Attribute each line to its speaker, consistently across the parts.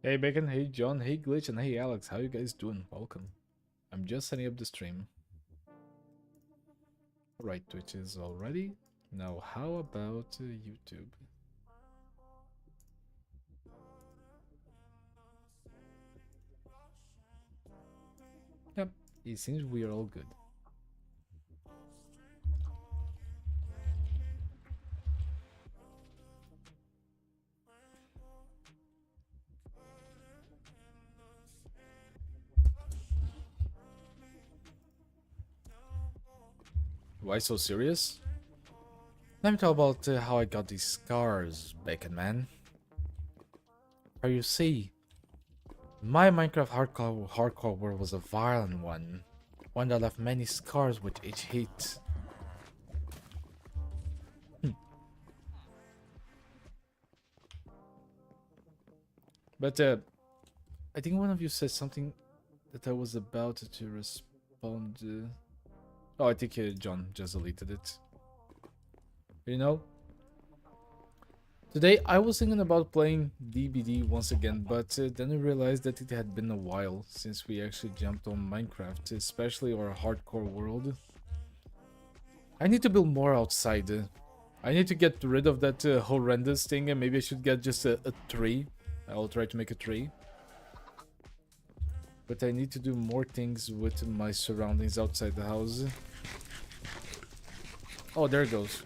Speaker 1: Hey Bacon, hey John, hey Glitch, and hey Alex, how you guys doing? Welcome. I'm just setting up the stream. Alright, Twitch is all ready. Now how about YouTube? Yep, it seems we are all good. Why so serious? Let me talk about how I got these scars, Bacon man. How you see, my Minecraft hardcore world was a violent one that left many scars with each hit. But I think one of you said something that I was about to respond. Oh, I think John just deleted it. You know, today I was thinking about playing DBD once again, but then I realized that it had been a while since we actually jumped on Minecraft, especially our hardcore world. I need to build more outside. I need to get rid of that horrendous thing, and maybe I should get just a tree. I'll try to make a tree. But I need to do more things with my surroundings outside the house. Oh, there it goes.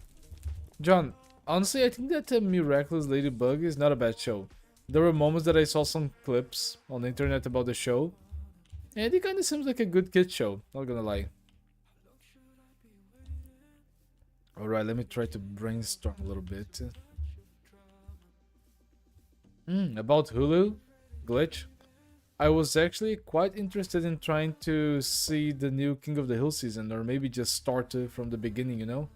Speaker 1: John, honestly, I think that Miraculous Ladybug is not a bad show. There were moments that I saw some clips on the internet about the show, and it kind of seems like a good kid show, not gonna lie. Alright, let me try to brainstorm a little bit. About Hulu? Glitch? I was actually quite interested in trying to see the new King of the Hill season, or maybe just start from the beginning, you know?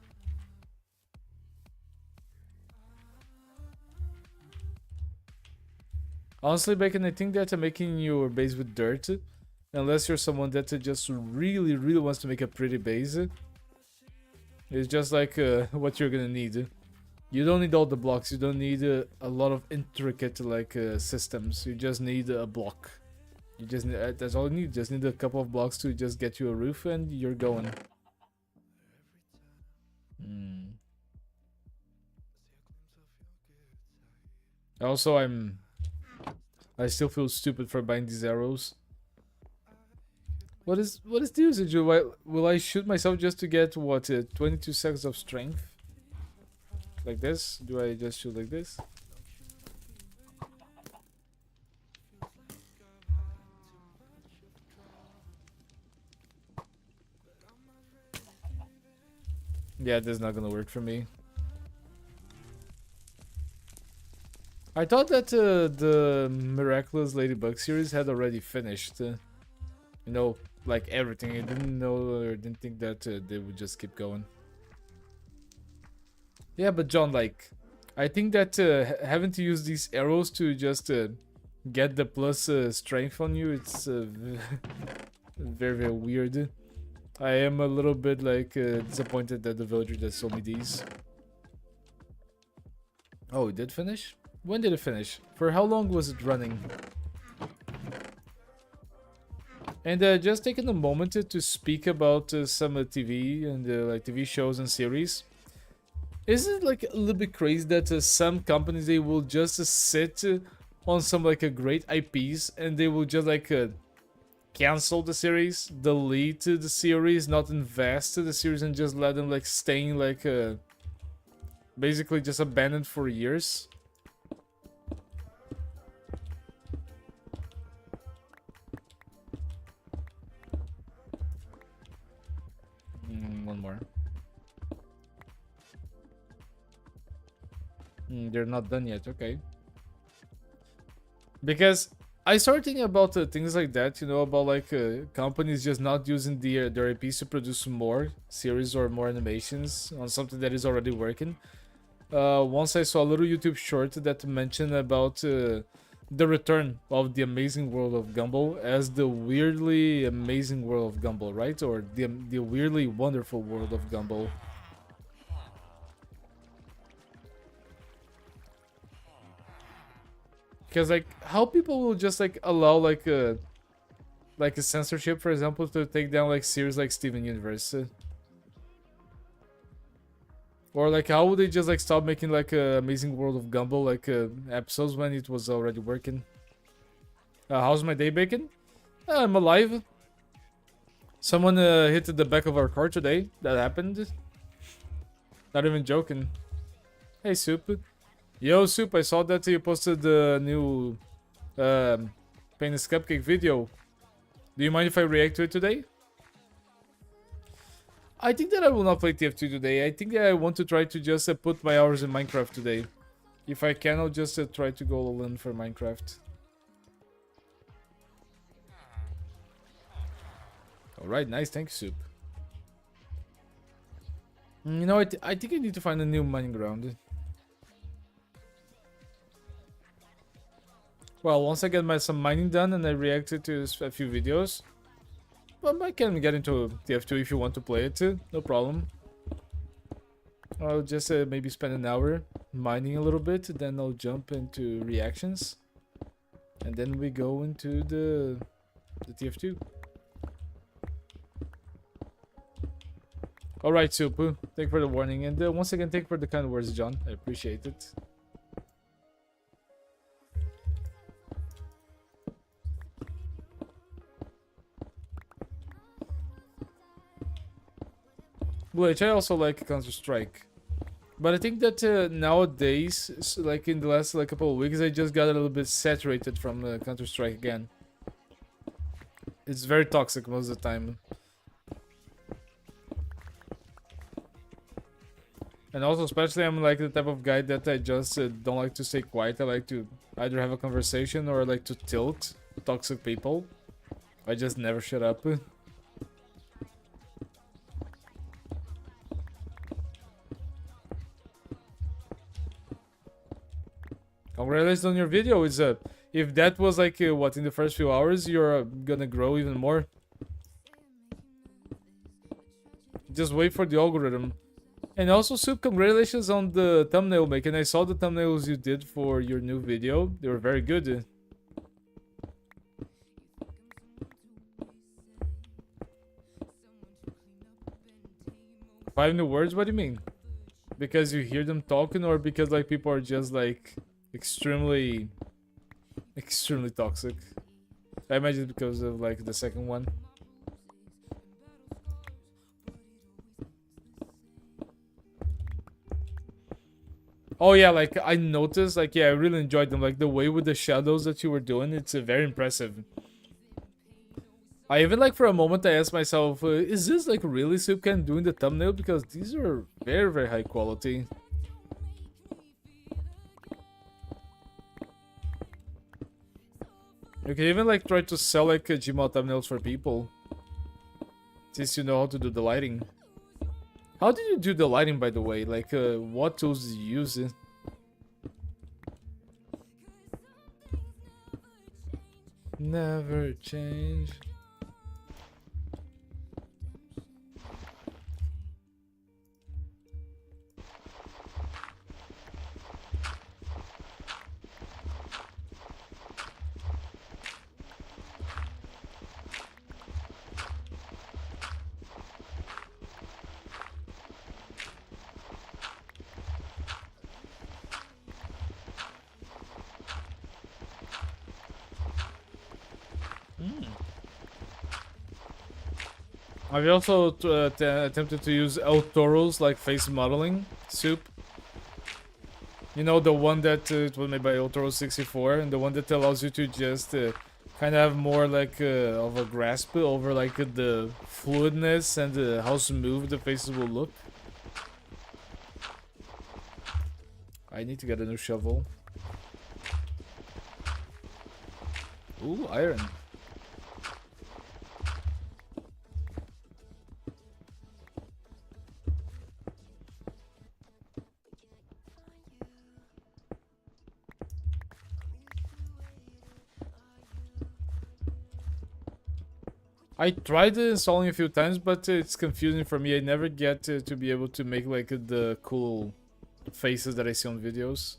Speaker 1: Honestly, Bacon, I think that making your base with dirt, unless you're someone that just really, really wants to make a pretty base, is just like what you're gonna need. You don't need all the blocks, you don't need a lot of intricate like systems, you just need a block. You just need, that's all you need, just need a couple of blocks to just get you a roof and you're going. Also, I still feel stupid for buying these arrows. What is the usage? Will I shoot myself just to get what 22 seconds of strength? Like this? Do I just shoot like this? Yeah, this is not gonna work for me. I thought that the Miraculous Ladybug series had already finished. You know, like everything. I didn't know or didn't think that they would just keep going. Yeah, but John, like, I think that having to use these arrows to just get the plus strength on you, it's very, very weird. I am a little bit like disappointed that the villager that sold me these. Oh, it did finish? When did it finish? For how long was it running? And just taking a moment to speak about some TV and like TV shows and series. Isn't it like a little bit crazy that some companies they will just sit on some like a great IPs and they will just like cancel the series, delete the series, not invest in the series, and just let them like staying like basically just abandoned for years. One more. They're not done yet. Okay. Because I started thinking about things like that, you know, about like companies just not using their IPs to produce more series or more animations on something that is already working. Once I saw a little YouTube short that mentioned about the return of the amazing world of Gumball as the weirdly amazing world of Gumball, right? Or the weirdly wonderful world of Gumball. Because like how people will just like allow like a censorship, for example, to take down like series like Steven Universe. Or like how would they just like stop making like Amazing World of Gumball like episodes when it was already working? How's my day, Bacon? I'm alive. Someone hit the back of our car today. That happened. Not even joking. Hey, Soup. Yo, Soup, I saw that you posted the new Painless Cupcake video. Do you mind if I react to it today? I think that I will not play TF2 today. I think that I want to try to just put my hours in Minecraft today. If I can, I'll just try to go all in for Minecraft. Alright, nice. Thank you, Soup. You know, I think I need to find a new mining ground. Well, once I get some mining done and I reacted to a few videos, well, I can get into TF2 if you want to play it too. No problem. I'll just maybe spend an hour mining a little bit, then I'll jump into reactions, and then we go into the TF2. Alright, Supu. Thank you for the warning, and once again, thank you for the kind words, John. I appreciate it. Which I also like Counter-Strike. But I think that nowadays, like in the last like couple of weeks, I just got a little bit saturated from Counter-Strike again. It's very toxic most of the time. And also, especially, I'm like the type of guy that I just don't like to stay quiet. I like to either have a conversation or I like to tilt toxic people. I just never shut up. Congratulations on your video. It's if that was like what in the first few hours, you're gonna grow even more. Just wait for the algorithm. And also, Soup, congratulations on the thumbnail making. I saw the thumbnails you did for your new video. They were very good. 5 new words? What do you mean? Because you hear them talking, or because like people are just like extremely toxic? I imagine because of like the second one. Oh yeah, like I noticed, like yeah, I really enjoyed them. Like the way with the shadows that you were doing, it's very impressive. I even like for a moment I asked myself, is this like really Soup doing the thumbnail? Because these are very high quality. You can even like try to sell like Gmail thumbnails for people, since you know how to do the lighting. How did you do the lighting, by the way? Like, what tools did you use? Never change. I've also attempted to use El Toro's like face modeling Soup. You know, the one that it was made by El Toro 64, and the one that allows you to just kind of have more like of a grasp over like the fluidness and how smooth the faces will look. I need to get a new shovel. Ooh, iron. I tried installing a few times, but it's confusing for me. I never get to be able to make like the cool faces that I see on videos.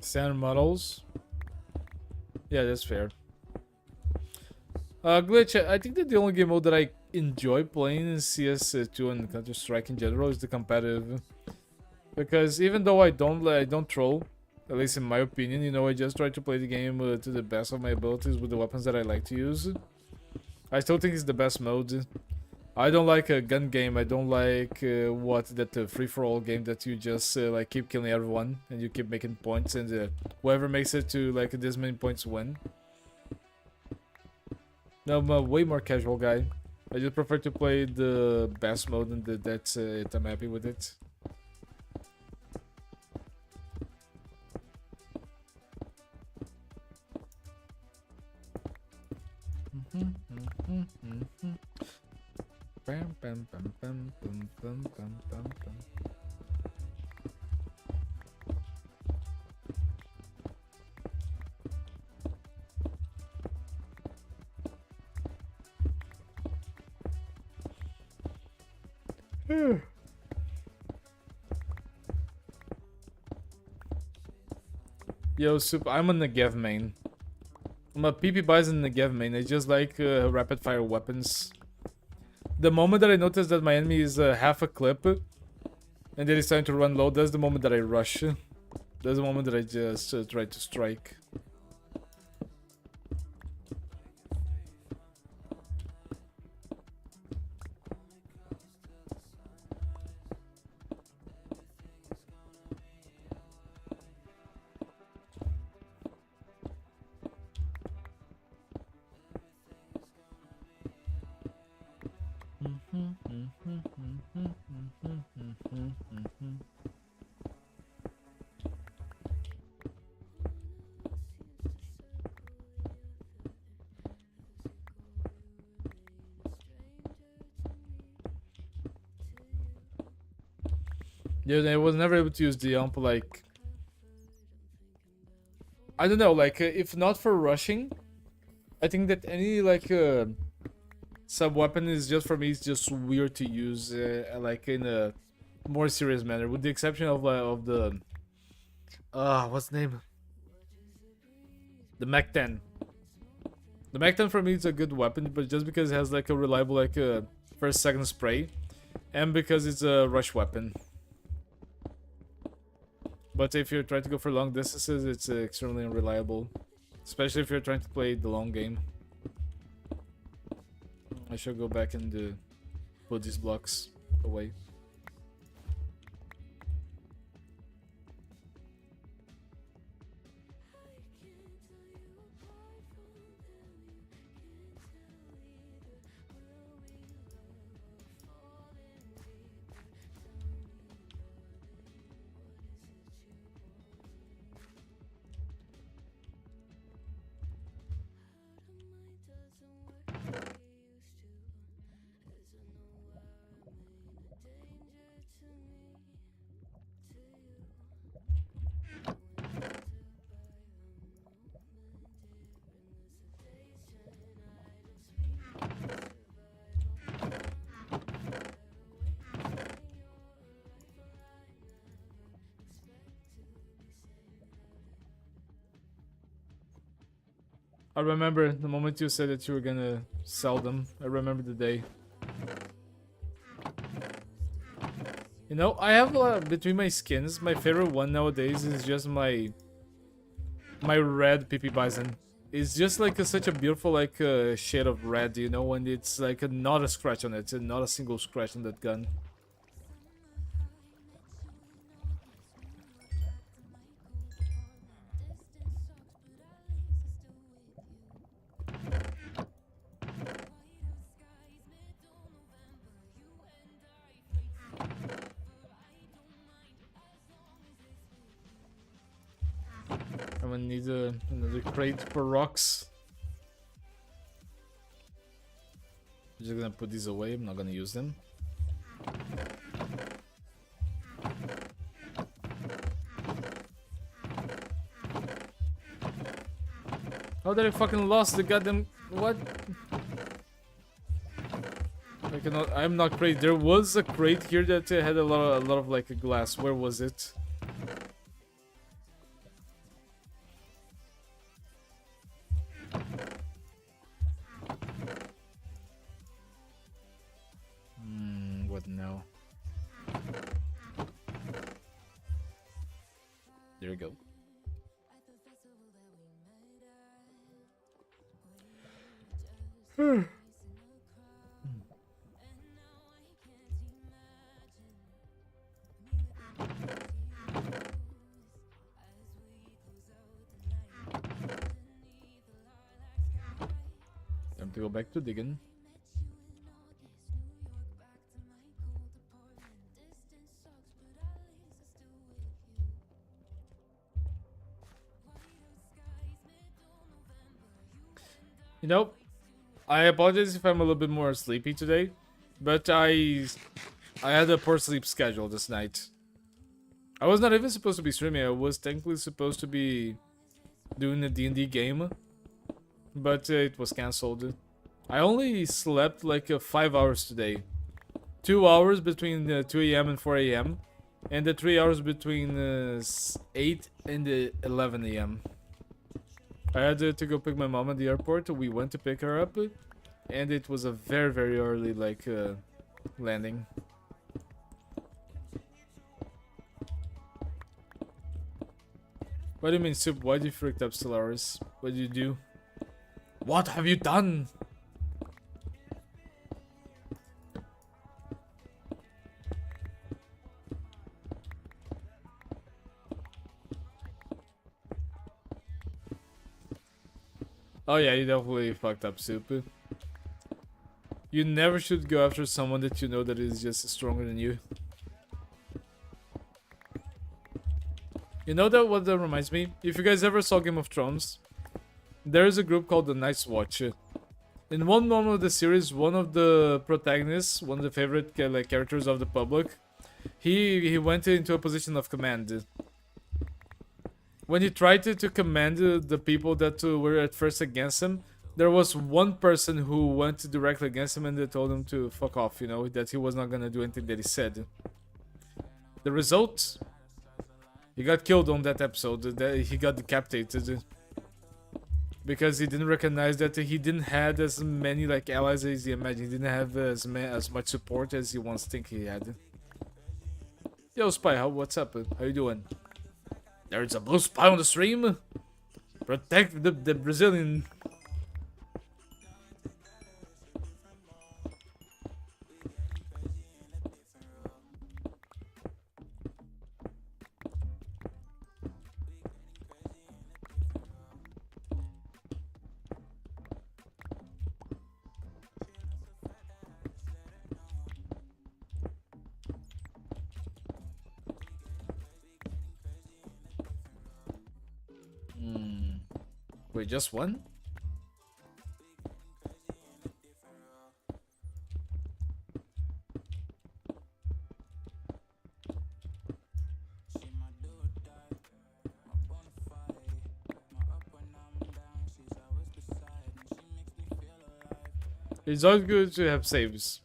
Speaker 1: Standard models. Yeah, that's fair. Glitch, I think that the only game mode that I enjoy playing in CS2 and Counter-Strike in general is the competitive. Because even though I don't troll, at least in my opinion, you know, I just try to play the game to the best of my abilities with the weapons that I like to use. I still think it's the best mode. I don't like a gun game. I don't like that free-for-all game that you just like keep killing everyone and you keep making points and whoever makes it to like this many points win. No, I'm a way more casual guy. I just prefer to play the best mode and that's it. I'm happy with it. Bam, bam, bam, bam, bam, bam, bam, bam, bam. Yo, Soup, I'm a Negev main. I'm a PP Bison Negev main. I just like rapid fire weapons. The moment that I notice that my enemy is half a clip and then it's time to run low, that's the moment that I rush. That's the moment that I just try to strike. Yeah, I was never able to use the ump, like... I don't know, like, if not for rushing, I think that any, like, sub-weapon is just, for me, it's just weird to use, like, in a more serious manner, with the exception of the... what's the name? The Mach 10. The Mach 10 for me is a good weapon, but just because it has, like, a reliable, like, first, second spray, and because it's a rush weapon. But if you're trying to go for long distances, it's extremely unreliable. Especially if you're trying to play the long game. I should go back and put these blocks away. I remember the moment you said that you were gonna sell them. I remember the day. You know, I have between my skins, my favorite one nowadays is just my red PP Bison. It's just like such a beautiful like shade of red, you know, and it's like not a scratch on it, and not a single scratch on that gun. I'm gonna need another crate for rocks. I'm just gonna put these away, I'm not gonna use them. Oh, that I fucking lost the goddamn... What? I cannot... I'm not crate. There was a crate here that had a lot of like glass. Where was it? No. There we go. Time to go back to digging. You know, I apologize if I'm a little bit more sleepy today, but I had a poor sleep schedule this night. I was not even supposed to be streaming. I was technically supposed to be doing a D&D game, but it was cancelled. I only slept like 5 hours today. 2 hours between 2 a.m. and 4 a.m. and the 3 hours between 8 and 11 a.m. I had to go pick my mom at the airport. We went to pick her up, and it was a very, very early like landing. What do you mean, Soup? Why did you freaked up, Stellaris? What did you do? What have you done? Oh yeah, you definitely fucked up, Soup. You never should go after someone that you know that is just stronger than you. You know that what that reminds me? If you guys ever saw Game of Thrones, there is a group called the Night's Watch. In one moment of the series, one of the protagonists, one of the favorite like characters of the public, he went into a position of command. When he tried to command the people that were at first against him, there was one person who went directly against him and they told him to fuck off, you know, that he was not gonna do anything that he said. The result? He got killed on that episode. He got decapitated. Because he didn't recognize that he didn't have as many like allies as he imagined. He didn't have as much support as he once think he had. Yo, Spy, what's up? How you doing? There's a blue spy on the stream. Protect the Brazilian. Wait, just one? It's always good to have saves.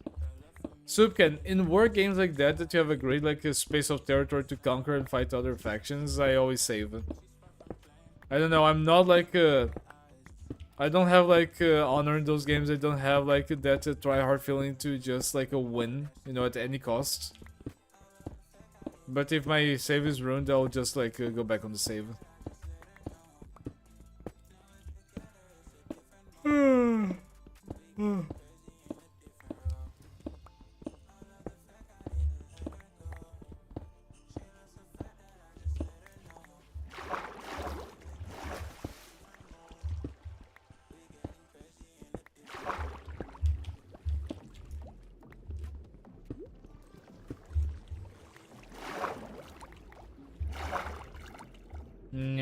Speaker 1: Soupcan, in war games like that you have a great like a space of territory to conquer and fight other factions, I always save it. I don't know, I'm not like I don't have like honor in those games. I don't have like that try hard feeling to just like a win, you know, at any cost. But if my save is ruined, I'll just like go back on the save.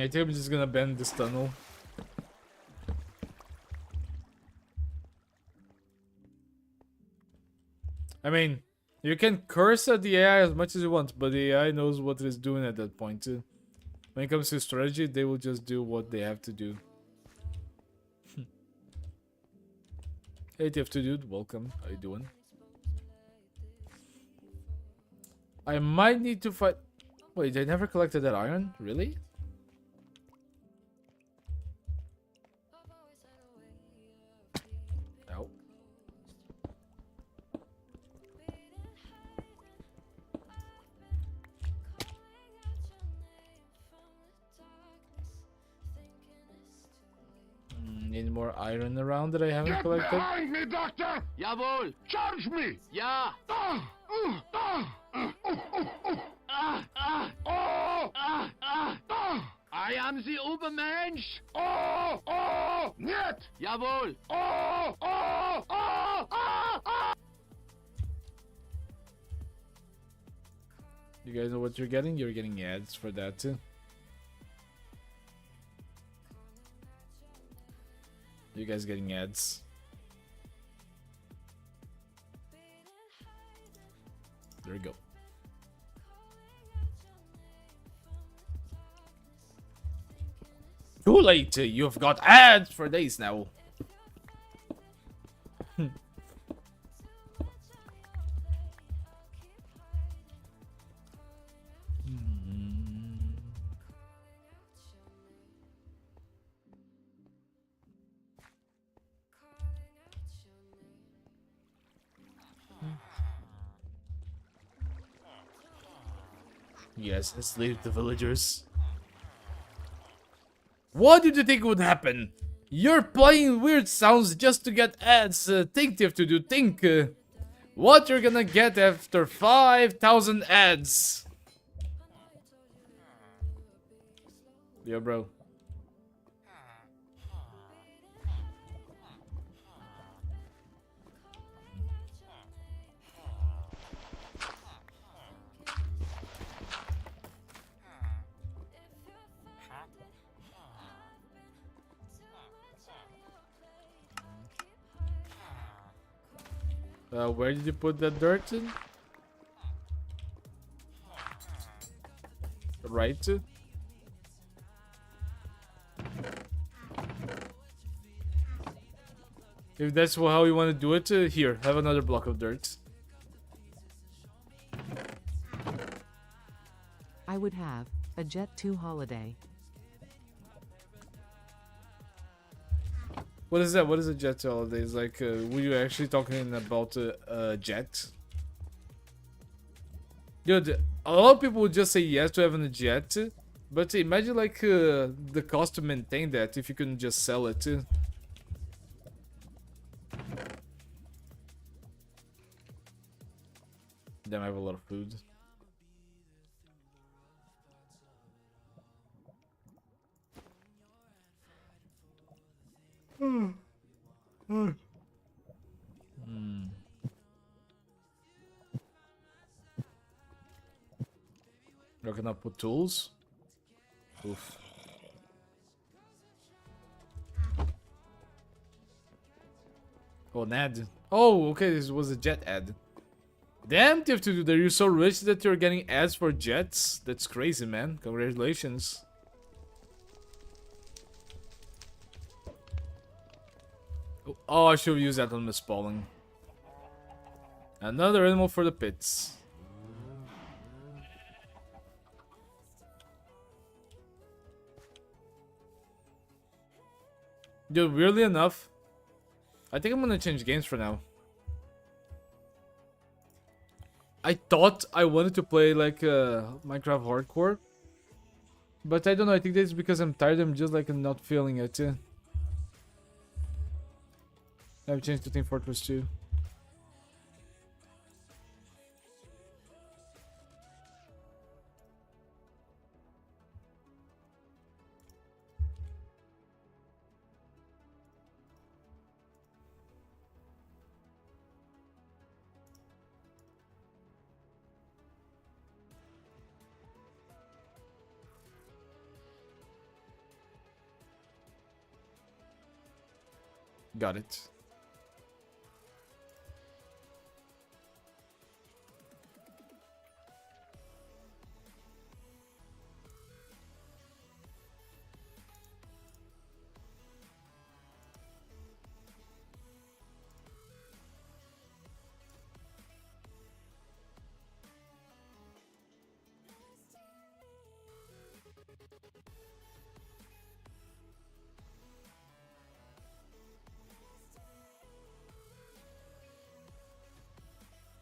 Speaker 1: I think I'm just gonna bend this tunnel. I mean, you can curse at the AI as much as you want, but the AI knows what it is doing at that point. When it comes to strategy, they will just do what they have to do. Hey TF2 dude, welcome. How you doing? I might need to fight... Wait, they never collected that iron? Really? Ow. Need more iron around that I haven't
Speaker 2: Get
Speaker 1: collected.
Speaker 2: behind me, Doctor!
Speaker 3: Jawohl!
Speaker 2: Charge me!
Speaker 3: Ja!
Speaker 2: Ah! Ah!
Speaker 3: Ah! Ah!
Speaker 2: Oh!
Speaker 3: Ah! Ah!
Speaker 2: Ah!
Speaker 3: I am the Obermensch!
Speaker 2: Oh! Oh! Niet!
Speaker 3: Jawohl!
Speaker 2: Oh! Oh! Oh! Oh! Oh!
Speaker 1: You guys know what you're getting? You're getting ads for that too. You guys getting ads. There we go. Too late! You've got ads for days now. Yes, let's leave the villagers. What did you think would happen? You're playing weird sounds just to get ads. Think you have to do. Think what you're gonna get after 5,000 ads. Yo, bro. Where did you put the dirt in? Right. If that's how you want to do it, here, have another block of dirt.
Speaker 4: I would have a Jet 2 holiday.
Speaker 1: What is that? What is a jet holidays? Like, were you actually talking about a jet? Dude, a lot of people would just say yes to having a jet, but imagine like the cost to maintain that if you couldn't just sell it. Damn, I have a lot of food. You're gonna put tools? Oof. Oh, an ad. Oh, okay, this was a jet ad. Damn, you have to do that. You're so rich that you're getting ads for jets. That's crazy, man. Congratulations. Oh, I should have used that on Miss Pauling. Another animal for the pits. Dude, weirdly enough, I think I'm gonna change games for now. I thought I wanted to play like Minecraft Hardcore, but I don't know. I think that's because I'm tired. I'm just like not feeling it. I've changed to Team Fortress 2. Got it.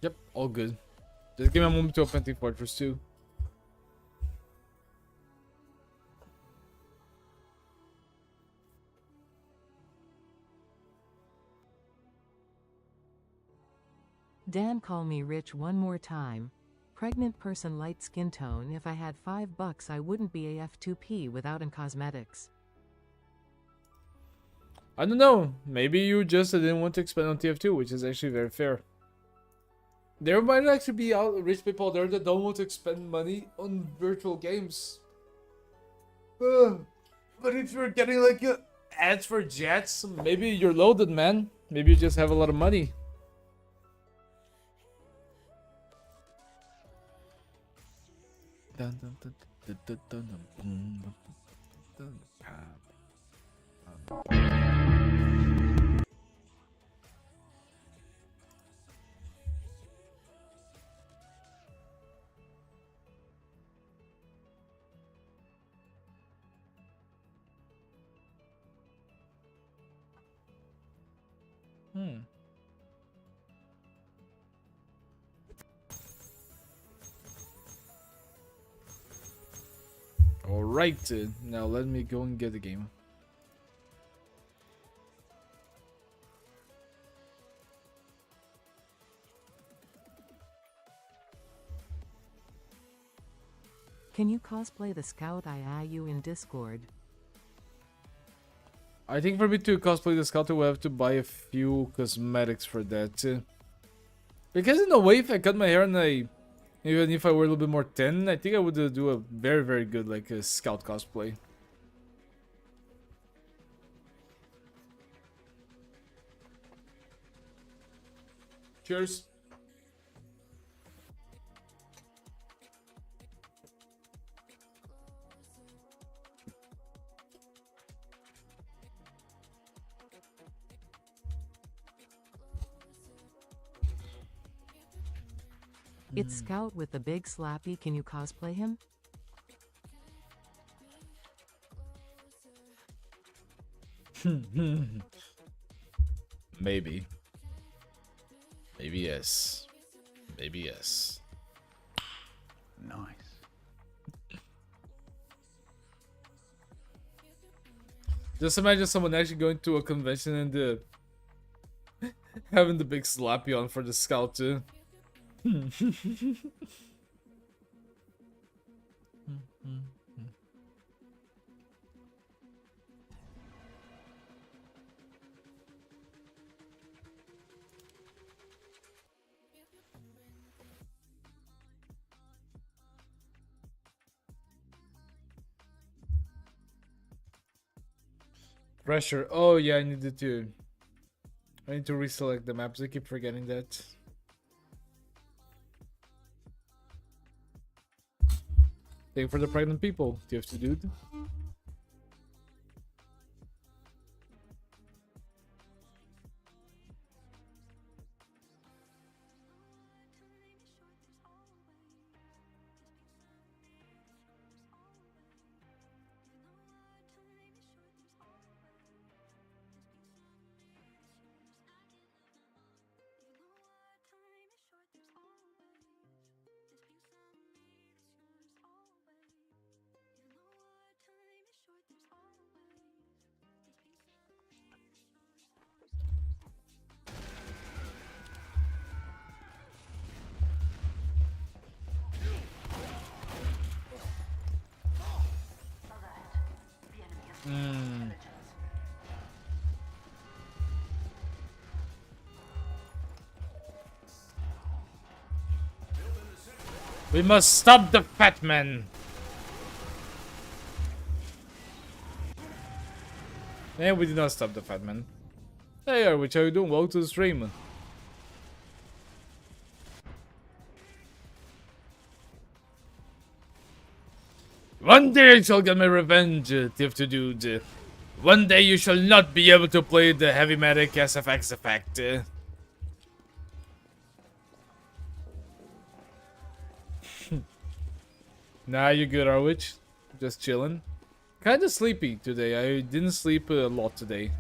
Speaker 1: Yep, all good. Just give me a moment to open Team Fortress 2.
Speaker 4: Dan, call me rich one more time. Pregnant person, light skin tone. If I had $5, I wouldn't be AF2P without in cosmetics.
Speaker 1: I don't know. Maybe you just didn't want to expand on TF2, which is actually very fair. There might actually be rich people there that don't want to expend money on virtual games. But if you're getting like ads for jets, maybe you're loaded, man. Maybe you just have a lot of money. Alright, now let me go and get the game.
Speaker 4: Can you cosplay the Scout? I add you in Discord.
Speaker 1: I think for me to cosplay the Scout, I will have to buy a few cosmetics for that. Because in a way, if I cut my hair and even if I were a little bit more thin, I think I would do a very, very good like a Scout cosplay. Cheers.
Speaker 4: It's Scout with the big slappy. Can you cosplay him?
Speaker 1: Maybe. Maybe yes. Maybe yes.
Speaker 2: Nice.
Speaker 1: Just imagine someone actually going to a convention and having the big slappy on for the Scout too. Pressure. Oh yeah, I need to reselect the maps. I keep forgetting that. Thing for the pregnant people. Do you have to do it? We must stop the fat man. And we did not stop the fat man. Hey, Arwich, how you doing? Welcome to the stream. One day I shall get my revenge, Tifty dude. One day you shall not be able to play the heavy medic SFX effect. Nah, you good, Arwich? Just chilling. Kinda sleepy today. I didn't sleep a lot today.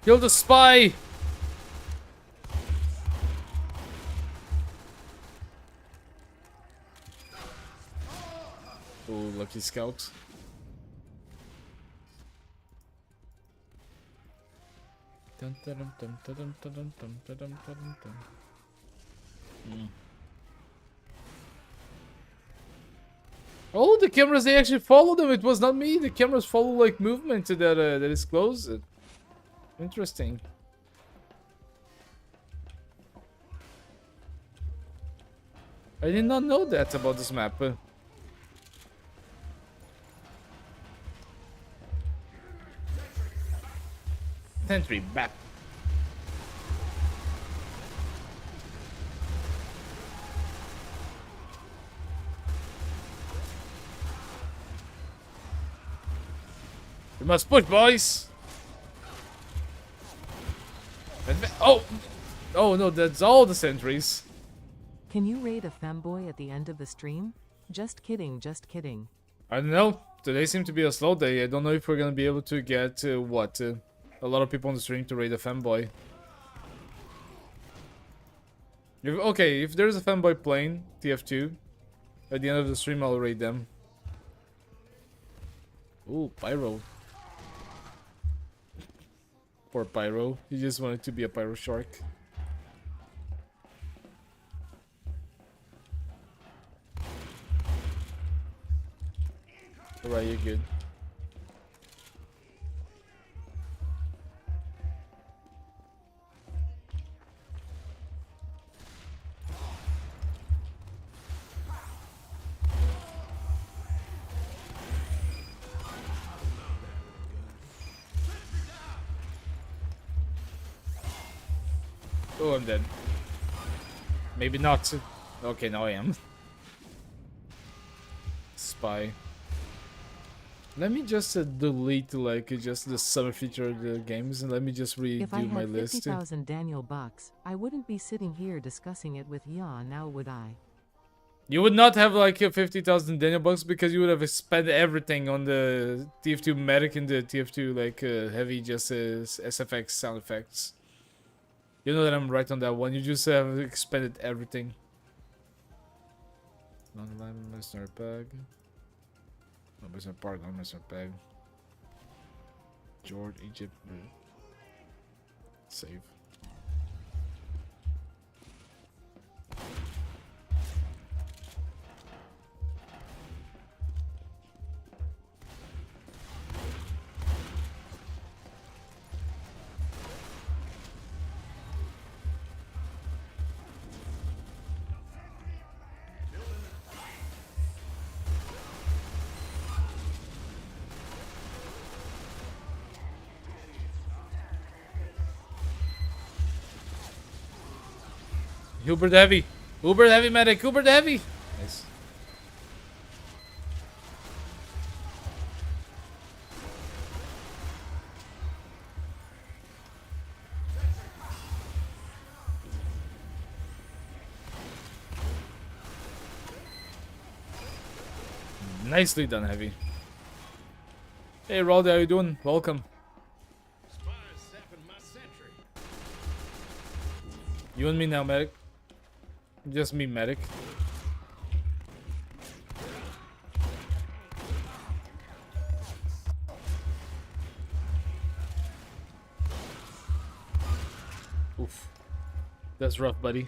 Speaker 1: Kill the spy! Oh, lucky scout. Oh, the cameras, they actually follow them. It was not me. The cameras follow like movement that is close. Interesting. I did not know that about this map. Sentry back. We must push, boys. Oh, oh no, that's all the sentries.
Speaker 4: Can you raid a femboy at the end of the stream? Just kidding, just kidding.
Speaker 1: I don't know. Today seemed to be a slow day. I don't know if we're gonna be able to get a lot of people on the stream to raid a femboy. Okay, if there's a femboy playing TF2, at the end of the stream I'll raid them. Ooh, Pyro. Poor Pyro. He just wanted to be a Pyro Shark. Alright, you're good. Oh, I'm dead. Maybe not. Okay, now I am. Spy. Let me just delete like just the summer feature of the games and let me just
Speaker 4: If I
Speaker 1: redo my
Speaker 4: had
Speaker 1: list.
Speaker 4: 50,000 Daniel bucks, I wouldn't be sitting here discussing it with ya now, would I?
Speaker 1: You would not have like 50,000 Daniel bucks because you would have spent everything on the TF2 medic and the TF2 like heavy just SFX sound effects. You know that I'm right on that one. You just have expended everything. Non-aligned mercenary bag. No, mercenary park, not mercenary bag. George, Egypt. Save. Uber the heavy. Uber the heavy medic. Uber the heavy. Nice. Nicely done, heavy. Hey, Raldi, how you doing? Welcome. You and me now, medic. Just me, medic. Oof. That's rough, buddy.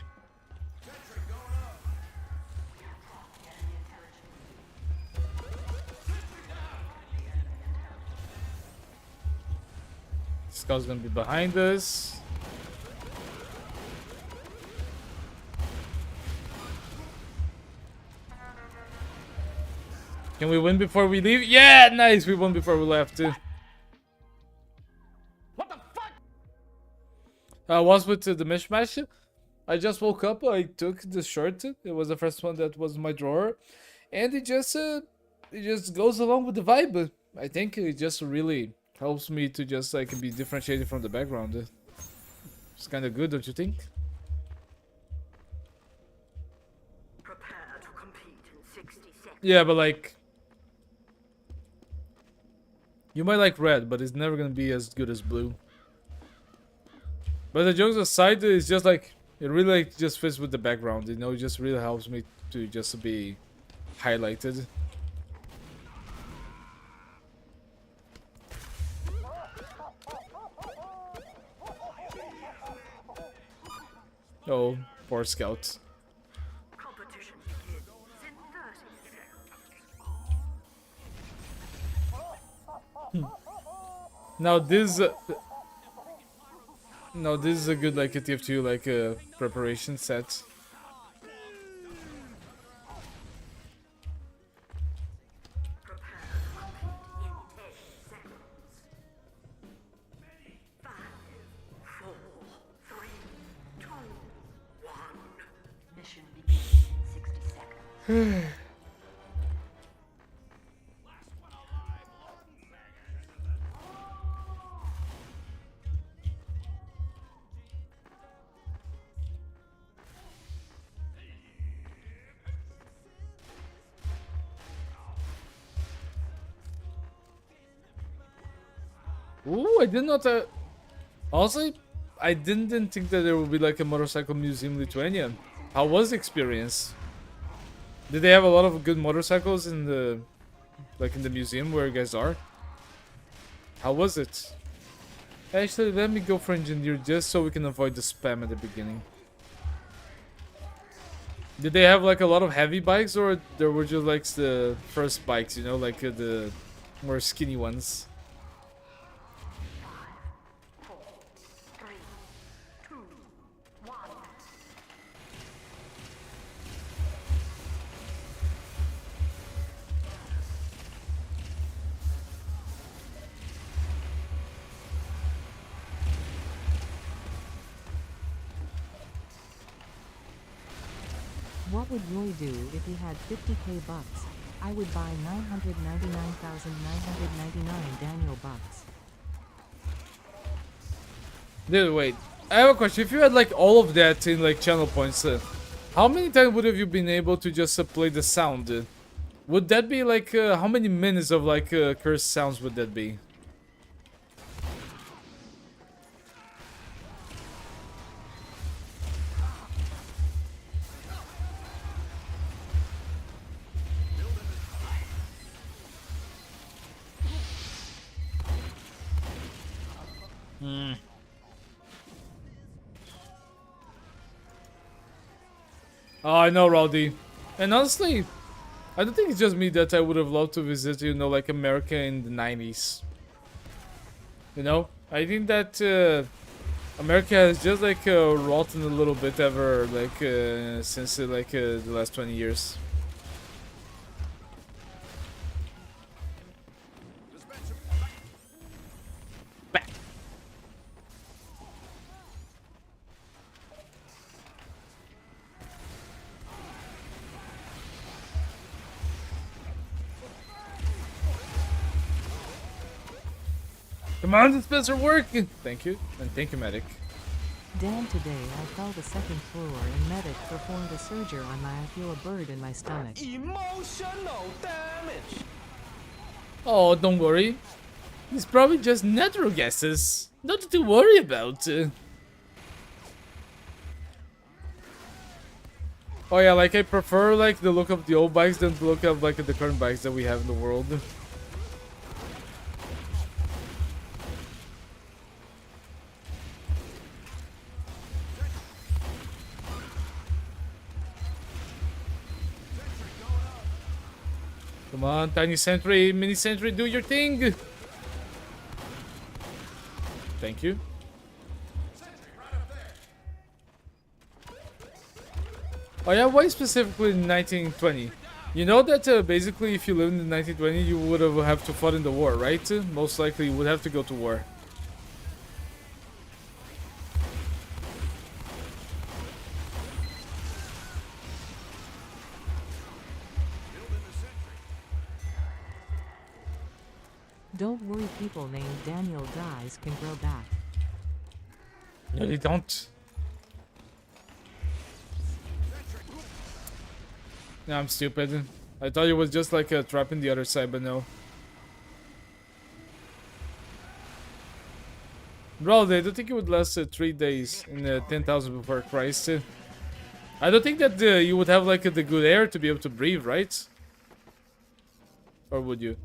Speaker 1: Scout's gonna be behind us. Can we win before we leave? Yeah, nice. We won before we left too.
Speaker 2: What the fuck?
Speaker 1: Was with the mishmash. I just woke up. I took the shirt. It was the first one that was in my drawer, and it just goes along with the vibe. I think it just really helps me to just like be differentiated from the background. It's kind of good, don't you think?
Speaker 5: Prepare to compete in 60 seconds.
Speaker 1: Yeah, but like, you might like red, but it's never gonna be as good as blue. But the jokes aside, it's just like it really like just fits with the background. You know, it just really helps me to just be highlighted. Oh, poor scout.
Speaker 5: Competition begins in 30 seconds.
Speaker 1: Now this, no, this is a good like a TF2 like a preparation set.
Speaker 5: Prepare to compete in 10 seconds. 5, 4, 3, 2, 1. Mission begins in 60 seconds.
Speaker 1: Ooh, I did not. Honestly, I didn't think that there would be like a motorcycle museum in Lithuania. How was the experience? Did they have a lot of good motorcycles in the, like in the museum where you guys are? How was it? Actually, let me go for engineer just so we can avoid the spam at the beginning. Did they have like a lot of heavy bikes, or there were just like the first bikes, you know, like the more skinny ones?
Speaker 5: 4, 3, 2, 1.
Speaker 4: What would Roy do if he had 50k bucks? I would buy 999,999 Daniel bucks.
Speaker 1: Dude, wait. I have a question. If you had like all of that in like channel points, how many times would have you been able to just play the sound? Would that be like how many minutes of like cursed sounds would that be? Oh, I know, Rowdy. And honestly, I don't think it's just me that I would have loved to visit, you know, like America in the 90s. You know? I think that America has just like rotten a little bit ever, like since like the last 20 years. Back. Come on, dispenser work! Thank you, and thank you, medic.
Speaker 4: Dan, today I fell the second floor and medic performed a surgery on my I feel a bird in my stomach.
Speaker 2: Emotional damage.
Speaker 1: Oh, don't worry. It's probably just natural gases. Nothing to worry about. Oh yeah, like I prefer like the look of the old bikes than the look of like the current bikes that we have in the world. Come on, tiny sentry, mini sentry, do your thing. Thank you. Oh yeah, why specifically in 1920? You know that basically if you lived in 1920 you would have to fight in the war, right? Most likely you would have to go to war.
Speaker 4: Don't worry, people named Daniel Dies can grow back.
Speaker 1: No, they don't. No, I'm stupid. I thought it was just like a trap in the other side, but no. Bro, I don't think it would last 3 days in 10,000 before Christ. I don't think that you would have like the good air to be able to breathe, right? Or would you?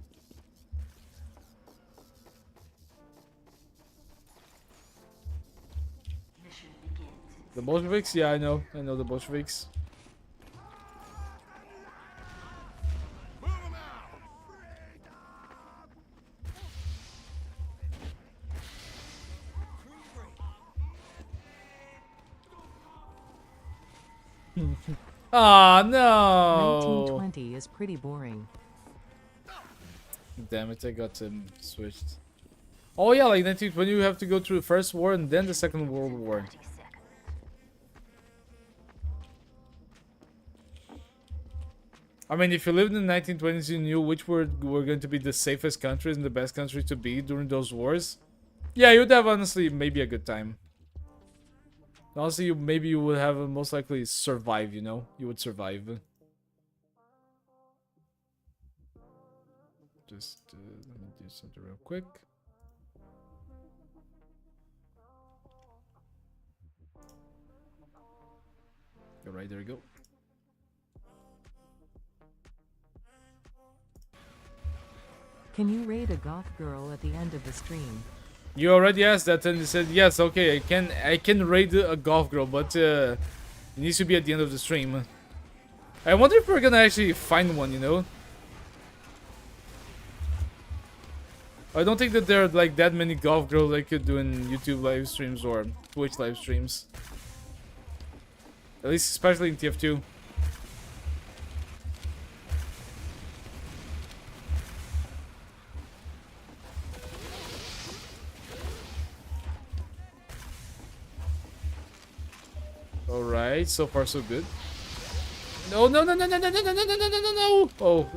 Speaker 5: Mission begins in
Speaker 1: The Bolsheviks? Yeah, I know the Bolsheviks. Ah, no!
Speaker 4: 1920 is pretty boring.
Speaker 1: Damn it, I got switched. Oh yeah, like 1920 you have to go through the First War and then the Second World War. I mean, if you lived in the 1920s, you knew which were going to be the safest countries and the best countries to be during those wars. Yeah, you'd have honestly maybe a good time. Honestly, maybe you would have most likely survive, you know? You would survive. Just let me do something real quick. Alright, there we go.
Speaker 4: Can you raid a goth girl at the end of the stream?
Speaker 1: You already asked that and you said yes, okay, I can raid a golf girl, but it needs to be at the end of the stream. I wonder if we're gonna actually find one, you know? I don't think that there are like that many golf girls like you do in YouTube live streams or Twitch live streams. At least especially in TF2. Alright, so far so good. No, no, no, no, no, no, no, no, no, no, no, no, no. Oh.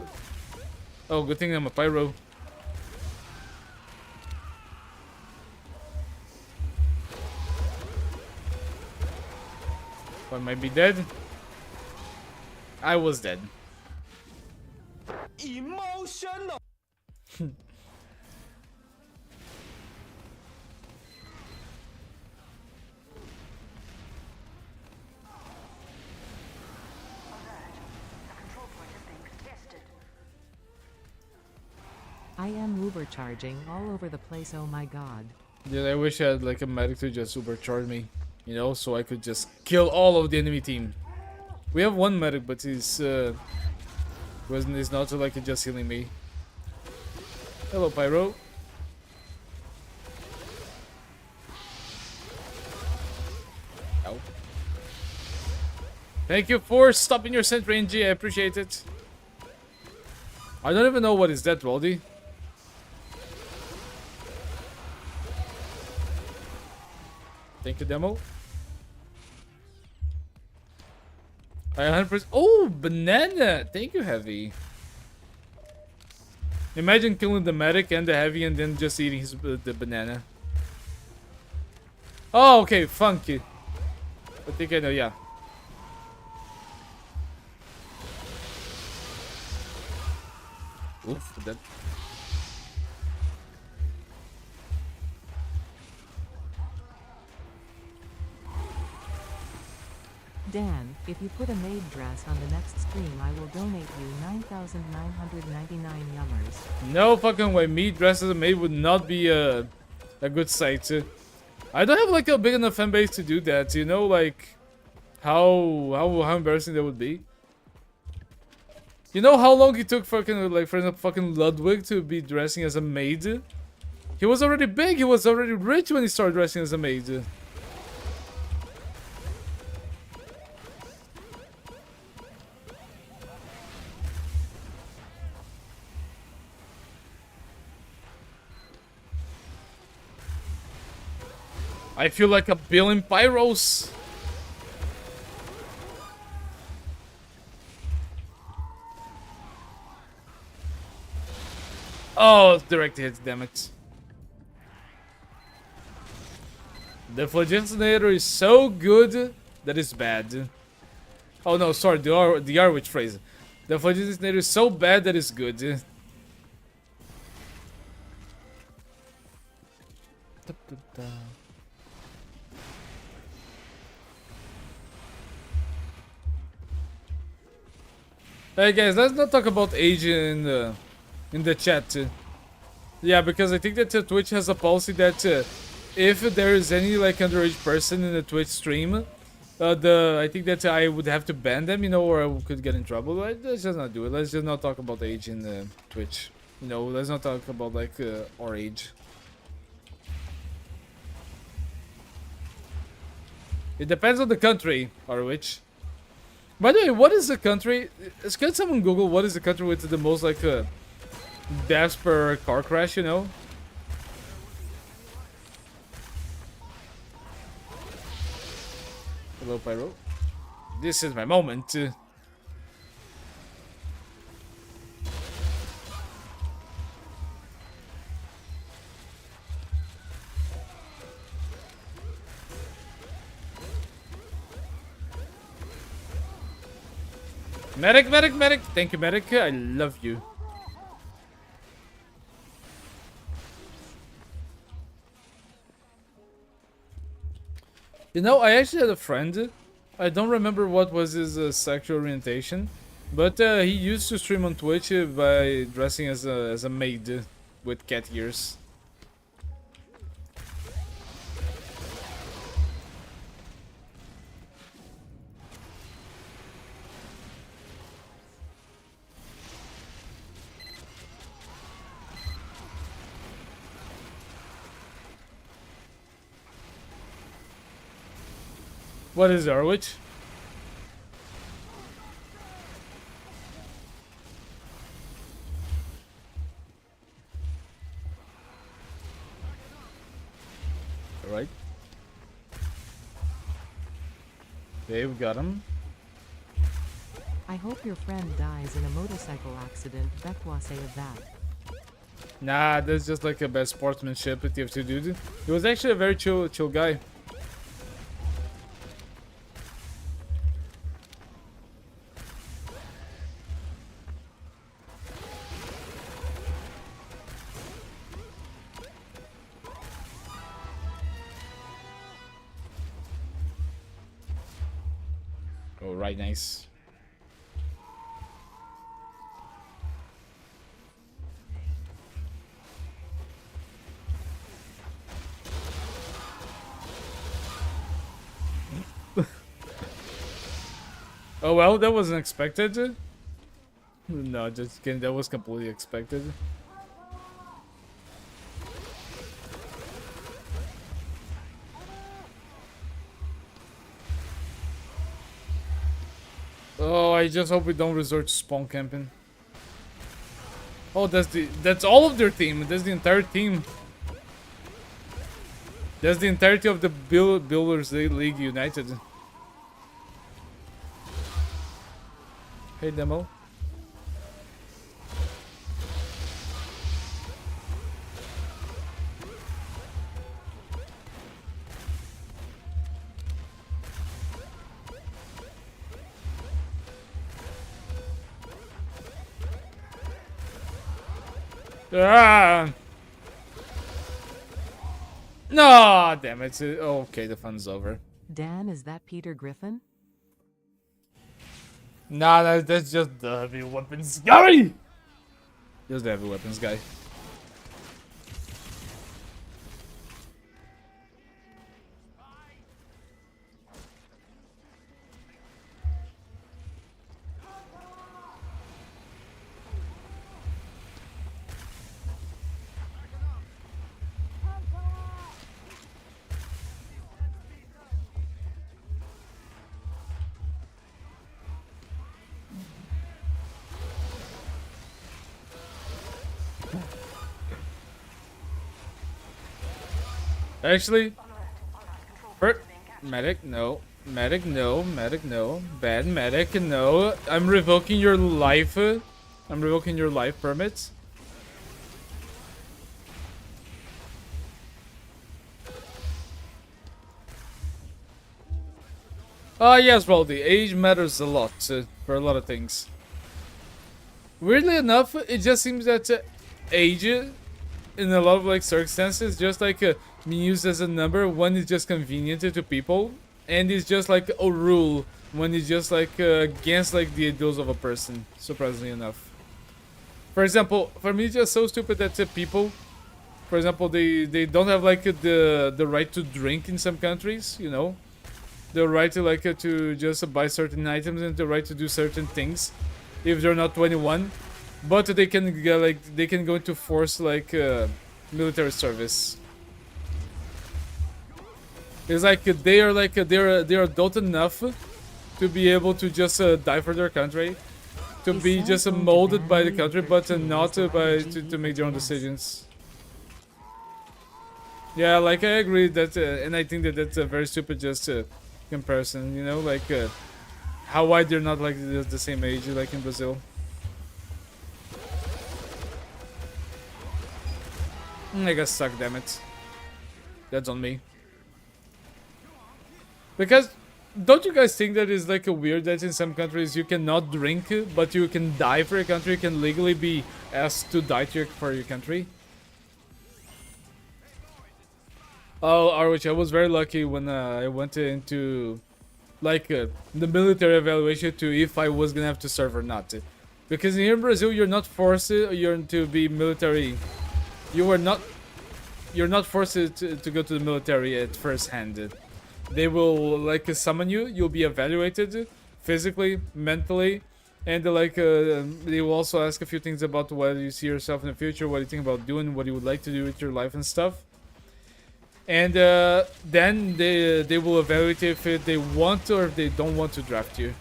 Speaker 1: Oh, good thing I'm a pyro. I might be dead. I was dead.
Speaker 2: Emotional.
Speaker 4: I am overcharging all over the place, oh my god.
Speaker 1: Dude, I wish I had like a medic to just supercharge me, you know, so I could just kill all of the enemy team. We have one medic, but he's not like just healing me. Hello, Pyro. Ow. Thank you for stopping your sentry, NG. I appreciate it. I don't even know what is that, Roldy. Thank you, demo. I 100%. Oh, banana! Thank you, Heavy. Imagine killing the medic and the Heavy and then just eating the banana. Oh, okay, funky. I think I know, yeah. Oof, that.
Speaker 4: Dan, if you put a maid dress on the next stream, I will donate you 9,999 yummers.
Speaker 1: No fucking way. Me dressed as a maid would not be a good sight. I don't have like a big enough fan base to do that. You know, like how embarrassing that would be. You know how long it took fucking like for fucking Ludwig to be dressing as a maid? He was already big. He was already rich when he started dressing as a maid. I feel like a billion pyros. Oh, direct hits, damn it. The Flagellinator is so good that it's bad. Oh no, sorry, the R which phrase. The Flagellinator is so bad that it's good. Hey guys, let's not talk about age in the chat. Yeah, because I think that Twitch has a policy that if there is any like underage person in the Twitch stream, I think that I would have to ban them, you know, or I could get in trouble. Let's just not do it. Let's just not talk about age in Twitch. You know, let's not talk about like our age. It depends on the country, or which. By the way, what is the country? Can someone Google what is the country with the most like deaths per car crash? You know. Hello, Pyro. This is my moment. Medic, medic, medic! Thank you, medic. I love you. You know, I actually had a friend. I don't remember what was his sexual orientation, but he used to stream on Twitch by dressing as a maid with cat ears. What is Arwich? Alright. Okay, we got him.
Speaker 4: I hope your friend dies in a motorcycle accident. Bekwa say of that.
Speaker 1: Nah, that's just like a bad sportsmanship that you have to do. He was actually a very chill guy. Oh, right, nice. Oh well, that wasn't expected. No, just kidding. That was completely expected. Oh, I just hope we don't resort to spawn camping. Oh, that's all of their team. That's the entire team. That's the entirety of the Builders League United. Hey, Demo. Ah! No, damn it. Okay, the fun's over.
Speaker 4: Dan, is that Peter Griffin?
Speaker 1: Nah, that's just the heavy weapons guy! Just the heavy weapons guy. Actually, medic, no. Medic, no. Medic, no. Bad medic, no. I'm revoking your life. I'm revoking your life permits. Yes, Baldi. Age matters a lot for a lot of things. Weirdly enough, it just seems that age, in a lot of like circumstances, just like being used as a number when it's just convenient to people, and it's just like a rule when it's just like against like the ideals of a person. Surprisingly enough. For example, for me, it's just so stupid that people, for example, they don't have like the right to drink in some countries, you know. the right to to just buy certain items and the right to do certain things if they're not 21, but they can get, they can go into force military service. It's they're adult enough to be able to just die for their country, to be just molded by the country, but not to make their own decisions. Yeah, I agree that, and I think that that's a very stupid comparison. You know, how why they're not the same age like in Brazil. I guess suck, damn it. That's on me. Because don't you guys think that is weird that in some countries you cannot drink, but you can die for your country? You can legally be asked to die for your country. Oh, Arwich, I was very lucky when I went into the military evaluation to if I was gonna have to serve or not. Because here in Brazil, you're not forced. You're to be military. You're not forced to go to the military at first hand. They will summon you. You'll be evaluated physically, mentally, and they will also ask a few things about whether you see yourself in the future, what you think about doing, what you would like to do with your life and stuff. And then they will evaluate if they want or if they don't want to draft you.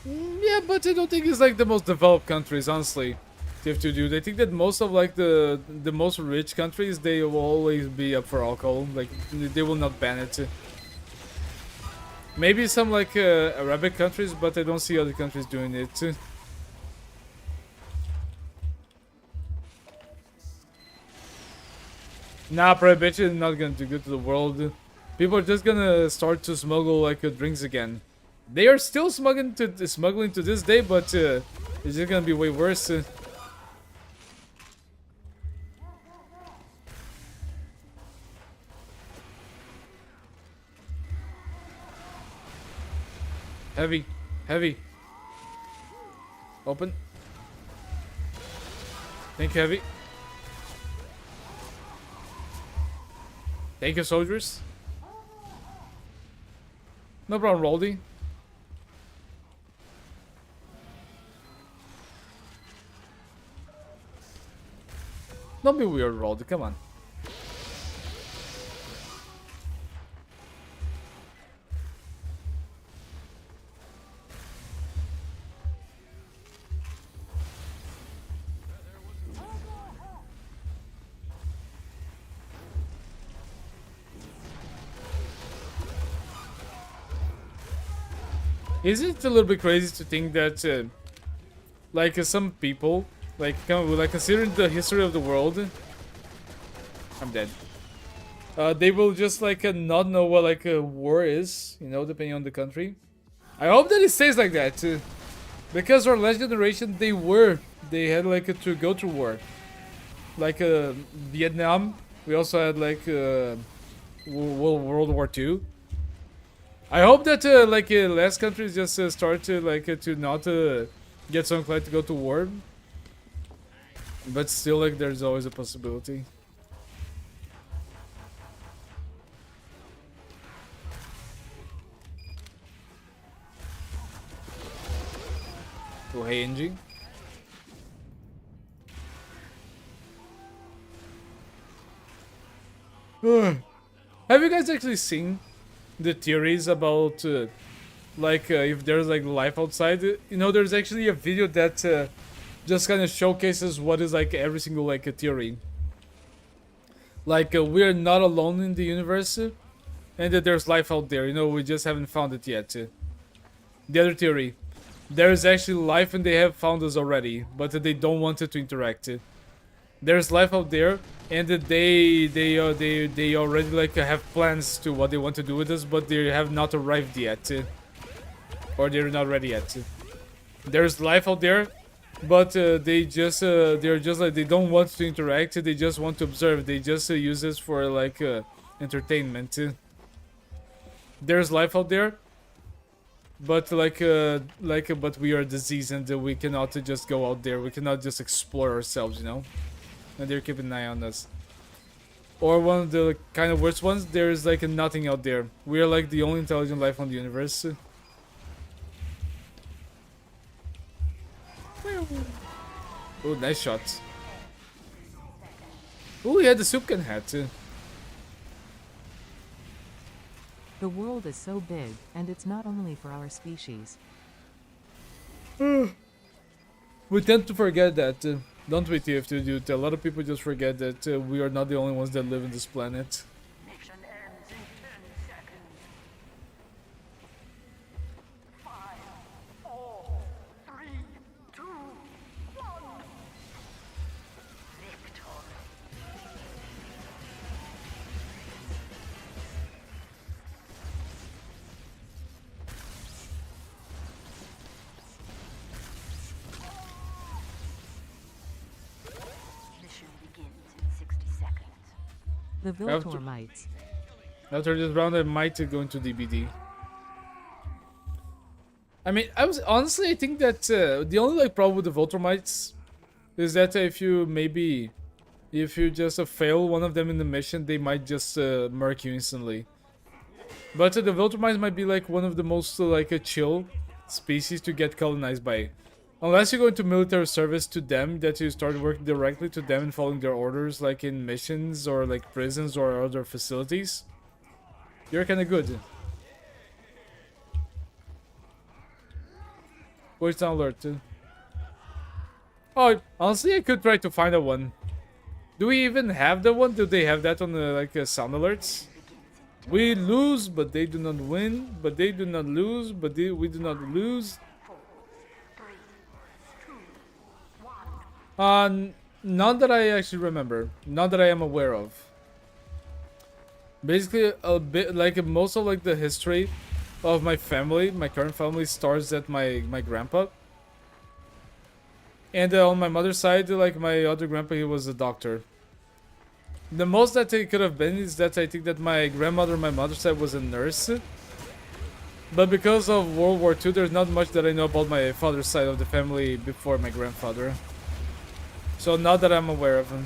Speaker 1: Yeah, but I don't think it's the most developed countries, honestly, to have to do. They think that most of the most rich countries, they will always be up for alcohol. They will not ban it. Maybe some Arabic countries, but I don't see other countries doing it. Nah, prohibition is not gonna do good to the world. People are just gonna start to smuggle drinks again. They are still smuggling to this day, but it's just gonna be way worse. Heavy. Open. Thank you, Heavy. Thank you, soldiers. No problem, Roldy. Don't be weird, Roldy. Come on. Is it a little bit crazy to think that, some people, considering the history of the world, I'm dead. They will just not know what a war is, you know, depending on the country. I hope that it stays like that, because our last generation they had to go to war, Vietnam. We also had World War II. I hope that less countries just start to to not get so inclined to go to war, but still there's always a possibility. Oh, hey, Angie. Have you guys actually seen the theories about if there's life outside? You know, there's actually a video that just kind of showcases what is every single a theory. We're not alone in the universe, and that there's life out there. You know, we just haven't found it yet. The other theory, there's actually life and they have found us already, but they don't want it to interact. There's life out there, and they already have plans to what they want to do with us, but they have not arrived yet, or they're not ready yet. There's life out there, but they're just they don't want to interact. They just want to observe. They just use this for entertainment. There's life out there, but but we are diseased and we cannot just go out there. We cannot just explore ourselves, you know. And they're keeping an eye on us. Or one of the kind of worst ones, there's like nothing out there. We are like the only intelligent life on the universe. Oh, nice shot. Oh, he had the soup can hat too.
Speaker 4: The world is so big, and it's not only for our species.
Speaker 1: We tend to forget that, don't we, TF2 dude? A lot of people just forget that we are not the only ones that live in this planet.
Speaker 5: Mission ends in 10 seconds. 5, 4, 3, 2, 1. Victory. Mission begins in 60 seconds.
Speaker 4: The
Speaker 1: After-
Speaker 4: Viltor mites.
Speaker 1: After this round, I might go into DBD. I mean, I think that the only like problem with the Voltromites is that if you just fail one of them in the mission, they might just murk you instantly. But the Viltrumites might be like one of the most like a chill species to get colonized by. Unless you go into military service to them, that you start working directly to them and following their orders like in missions or like prisons or other facilities. You're kinda good. Voice down alert. Oh, honestly, I could try to find a one. Do we even have the one? Do they have that on the like sound alerts? We lose, but they do not win. But they do not lose, but we do not lose.
Speaker 5: 4, 3, 2, 1.
Speaker 1: None that I actually remember. None that I am aware of. Basically, a bit like most of like the history of my family, my current family, starts at my grandpa. And on my mother's side, like my other grandpa, he was a doctor. The most that it could have been is that I think that my grandmother on my mother's side was a nurse. But because of World War II, there's not much that I know about my father's side of the family before my grandfather. So not that I'm aware of him.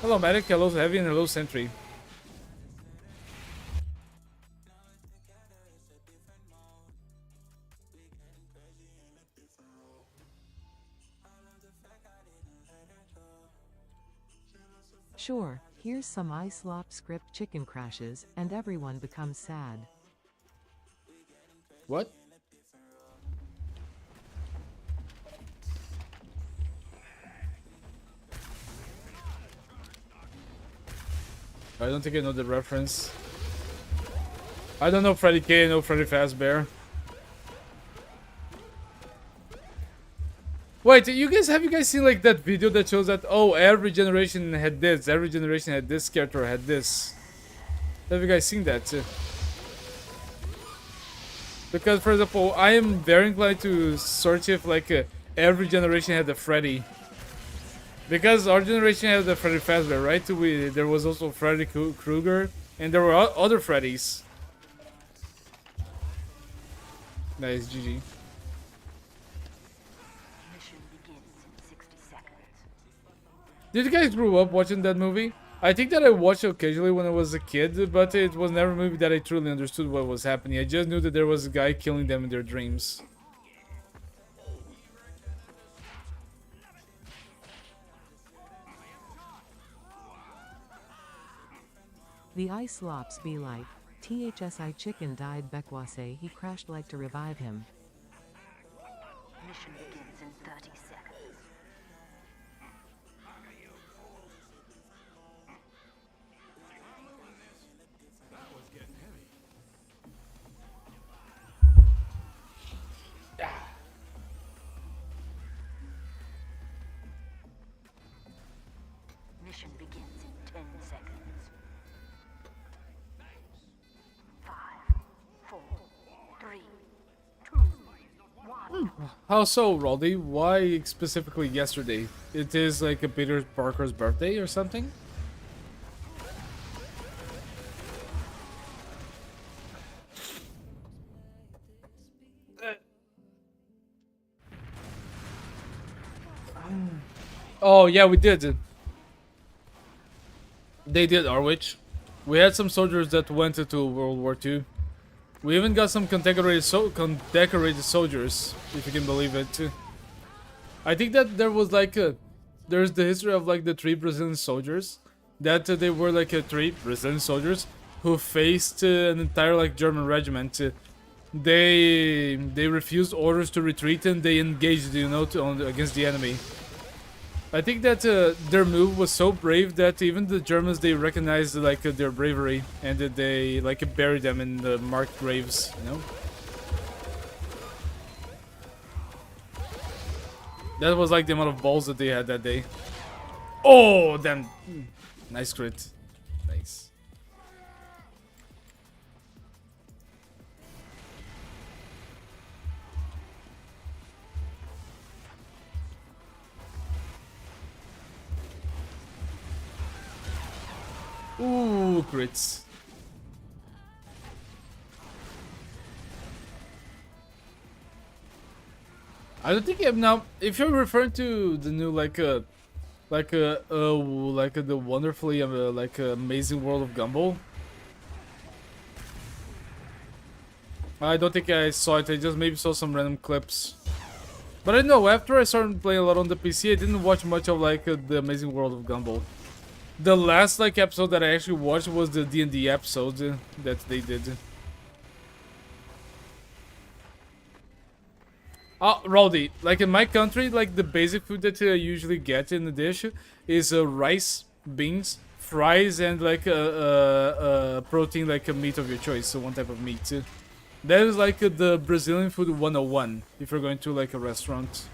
Speaker 1: Hello Medic, hello Heavy, and hello Sentry.
Speaker 4: Sure, here's some iSlop script chicken crashes, and everyone becomes sad.
Speaker 1: What? I don't think I know the reference. I don't know Freddy K, I know Freddy Fazbear. Wait, have you guys seen like that video that shows that every generation had this, every generation had this character, had this? Have you guys seen that? Because for example, I am very inclined to search if like every generation had a Freddy. Because our generation had the Freddy Fazbear, right? There was also Freddy Krueger, and there were other Freddys. Nice, GG.
Speaker 5: Mission begins in 60 seconds.
Speaker 1: Did you guys grow up watching that movie? I think that I watched it occasionally when I was a kid, but it was never a movie that I truly understood what was happening. I just knew that there was a guy killing them in their dreams.
Speaker 4: The iSlops be like, THSI chicken died Bekwase, he crashed like to revive him.
Speaker 5: Mission begins in 30 seconds. Mission begins in 10 seconds. 5, 4, 3, 2, 1.
Speaker 1: How so, Roldy? Why specifically yesterday? It is like a Peter Parker's birthday or something? Oh yeah, we did. They did, Arwich. We had some soldiers that went into World War II. We even got some condecorated soldiers, if you can believe it. I think that there was like there's the history of like the 3 Brazilian soldiers that they were like 3 Brazilian soldiers who faced an entire like German regiment. They refused orders to retreat and they engaged, you know, against the enemy. I think that their move was so brave that even the Germans, they recognized like their bravery and that they like buried them in the marked graves, you know. That was like the amount of balls that they had that day. Oh, damn. Nice crit. Nice. Ooh, crits. I don't think I'm now. If you're referring to the new the wonderfully amazing world of Gumball, I don't think I saw it. I just maybe saw some random clips. But I know after I started playing a lot on the PC, I didn't watch much of the amazing world of Gumball. The last episode that I actually watched was the D&D episode that they did. Oh, Rowdy, like in my country, like the basic food that you usually get in the dish is rice, beans, fries, and like a protein, like a meat of your choice, so one type of meat. That is like the Brazilian food 101 if you're going to like a restaurant.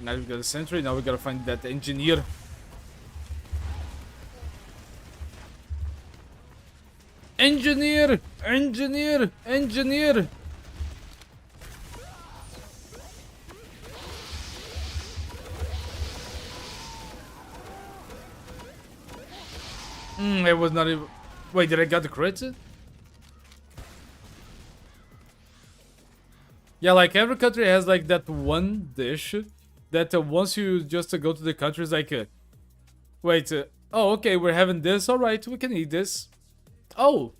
Speaker 1: Now we've got a sentry, now we gotta find that engineer. Engineer! Engineer! Engineer! It was not even... Wait, did I get the crit? Yeah, like every country has like that one dish that once you just go to the country, it's like, wait, oh, okay, we're having this, alright, we can eat this. Oh,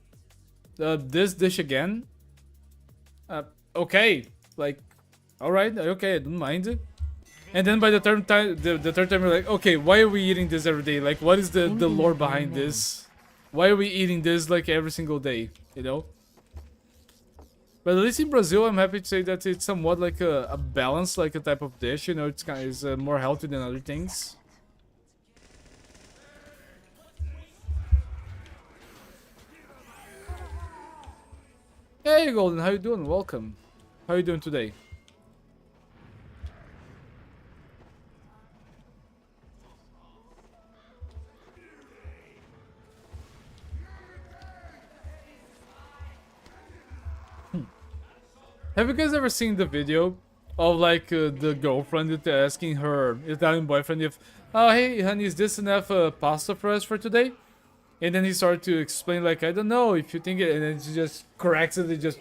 Speaker 1: this dish again? Okay, like, alright, okay, I don't mind. And then by the third time, the third time, you're like, okay, why are we eating this every day? Like, what is the lore behind this? Why are we eating this like every single day, you know? But at least in Brazil, I'm happy to say that it's somewhat like a balance, like a type of dish. You know, it's kind of more healthy than other things. Hey, Golden, how you doing? Welcome. How you doing today? Have you guys ever seen the video of like the girlfriend asking her Italian boyfriend if, oh hey honey, is this enough pasta for us for today? And then he started to explain like, I don't know if you think it, and then she just corrects it, and just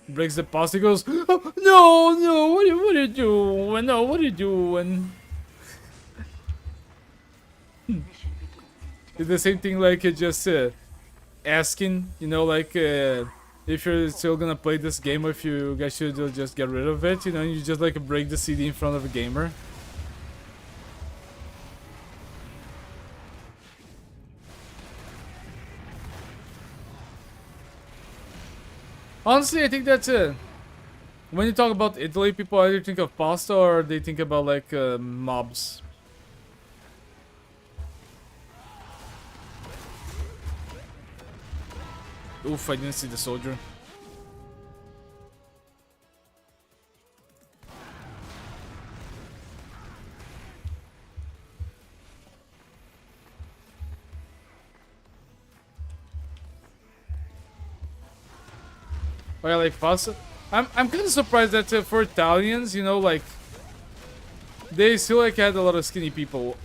Speaker 1: breaks the pasta. He goes, oh, no, what are you doing? No, what are you doing? It's the same thing like just asking, you know, like if you're still gonna play this game, or if you guys should just get rid of it, you know, you just like break the CD in front of a gamer. Honestly, I think that's when you talk about Italy, people either think of pasta or they think about like mobs. Oof, I didn't see the soldier. Oh yeah, like pasta. I'm kind of surprised that for Italians, you know, like they still like had a lot of skinny people.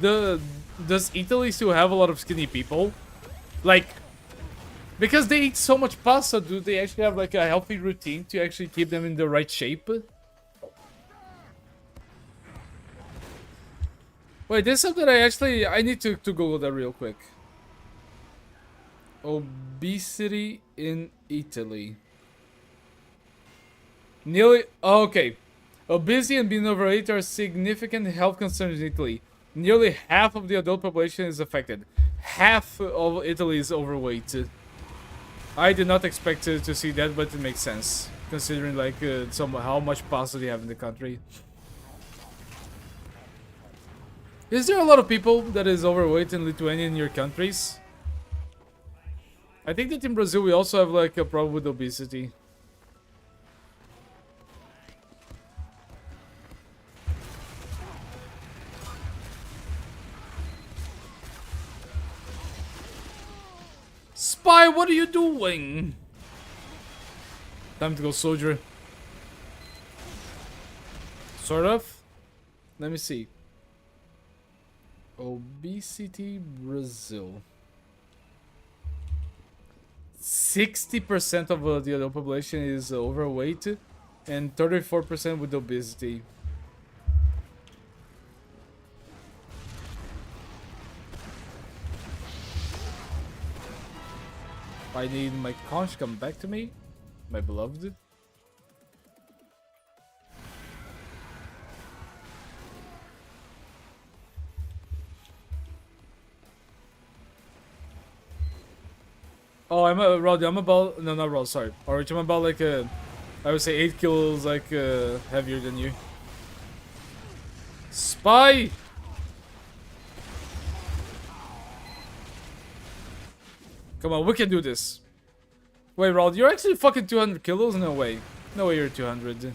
Speaker 1: Does Italy still have a lot of skinny people? Like, because they eat so much pasta, do they actually have like a healthy routine to actually keep them in the right shape? Wait, this is something I need to Google that real quick. Obesity in Italy. Nearly, oh, okay. Obesity and being overweight are significant health concerns in Italy. Nearly half of the adult population is affected. Half of Italy is overweight. I did not expect to see that, but it makes sense considering like how much pasta they have in the country. Is there a lot of people that is overweight in Lithuania in your countries? I think that in Brazil we also have like a problem with obesity. Spy, what are you doing? Time to go soldier. Sort of. Let me see. Obesity Brazil. 60% of the adult population is overweight and 34% with obesity. I need my conch come back to me, my beloved. Oh, Roddy, I'm about, no, not Rod, sorry. Orange, I'm about like, I would say 8 kilos, like, heavier than you. Spy! Come on, we can do this. Wait, Rod, you're actually fucking 200 kilos? No way. No way you're 200.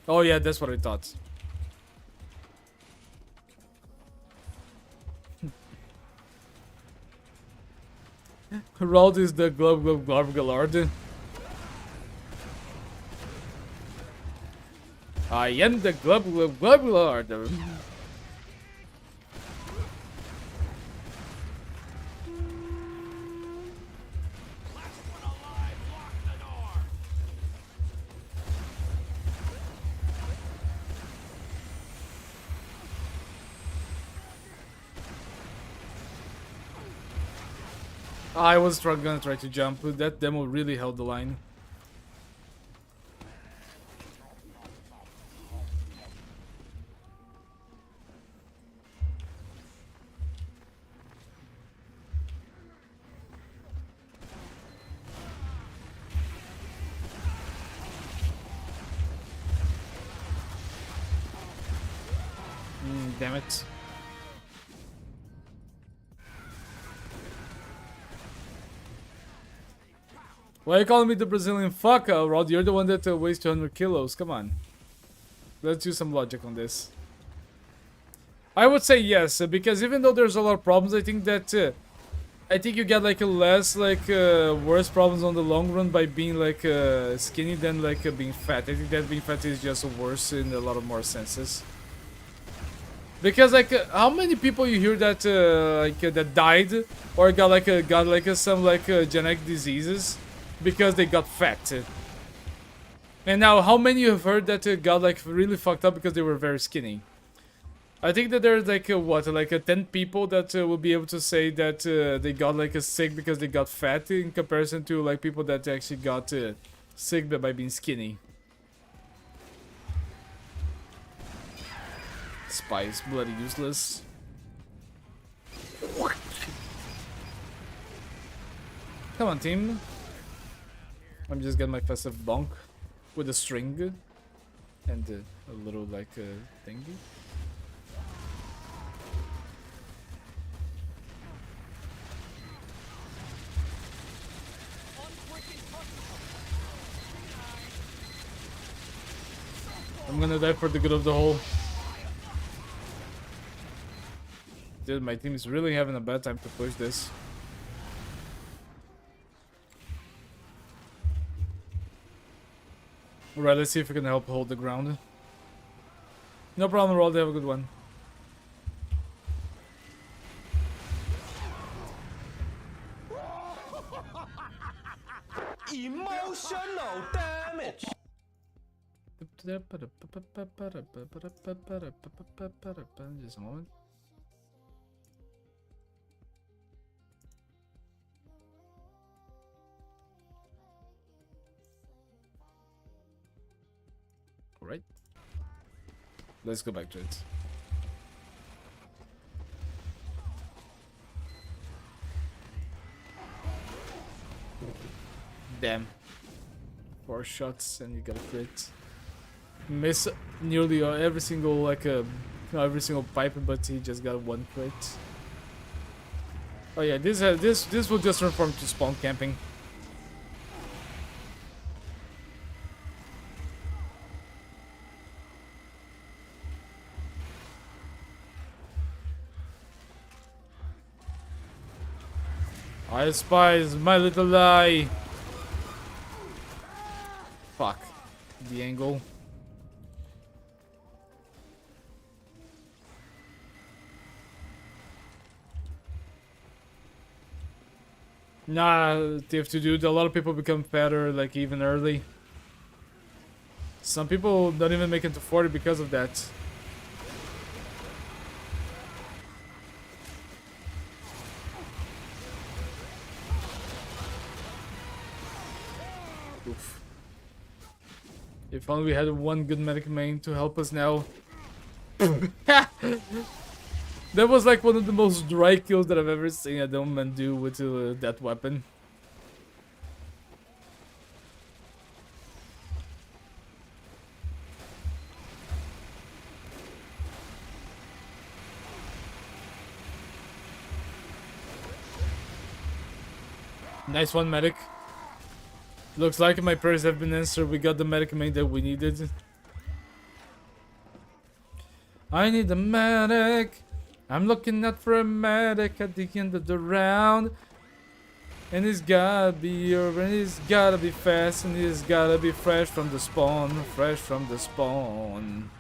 Speaker 1: Oh yeah, that's what I thought. Rod is the Glub Gallard. I am the Glub Gallard. I was gonna try to jump, but that demo really held the line. Damn it. Why are you calling me the Brazilian fuck, Rod? You're the one that weighs 200 kilos. Come on. Let's use some logic on this. I would say yes, because even though there's a lot of problems, I think that I think you get like less worse problems on the long run by being like skinny than like being fat. I think that being fat is just worse in a lot of more senses. Because like how many people you hear that that died or got some genetic diseases because they got fat? And now how many you have heard that got like really fucked up because they were very skinny? I think that there's like 10 people that will be able to say that they got like sick because they got fat in comparison to like people that actually got sick by being skinny. Spice, bloody useless. Come on, team. I'm just getting my festive bonk with a string and a little thingy. I'm gonna die for the good of the whole. Dude, my team is really having a bad time to push this. Alright, let's see if we can help hold the ground. No problem, Roll. Have a good one.
Speaker 6: Emotional damage.
Speaker 1: Just a moment. Alright. Let's go back to it. Damn. 4 shots and you got a crit. Miss nearly every single every single pipe, but he just got 1 crit. Oh yeah, this will just transform to spawn camping. I spies my little eye. Fuck. The angle. Nah, TF2 dude, a lot of people become fatter like even early. Some people don't even make it to 40 because of that. Oof. If only we had one good medic main to help us now. That was like one of the most dry kills that I've ever seen a Doman do with that weapon. Nice one, medic. Looks like my prayers have been answered. We got the medic main that we needed. I need a medic. I'm looking out for a medic at the end of the round. And he's gotta be urban, he's gotta be fast, and he's gotta be fresh from the spawn. Fresh from the spawn.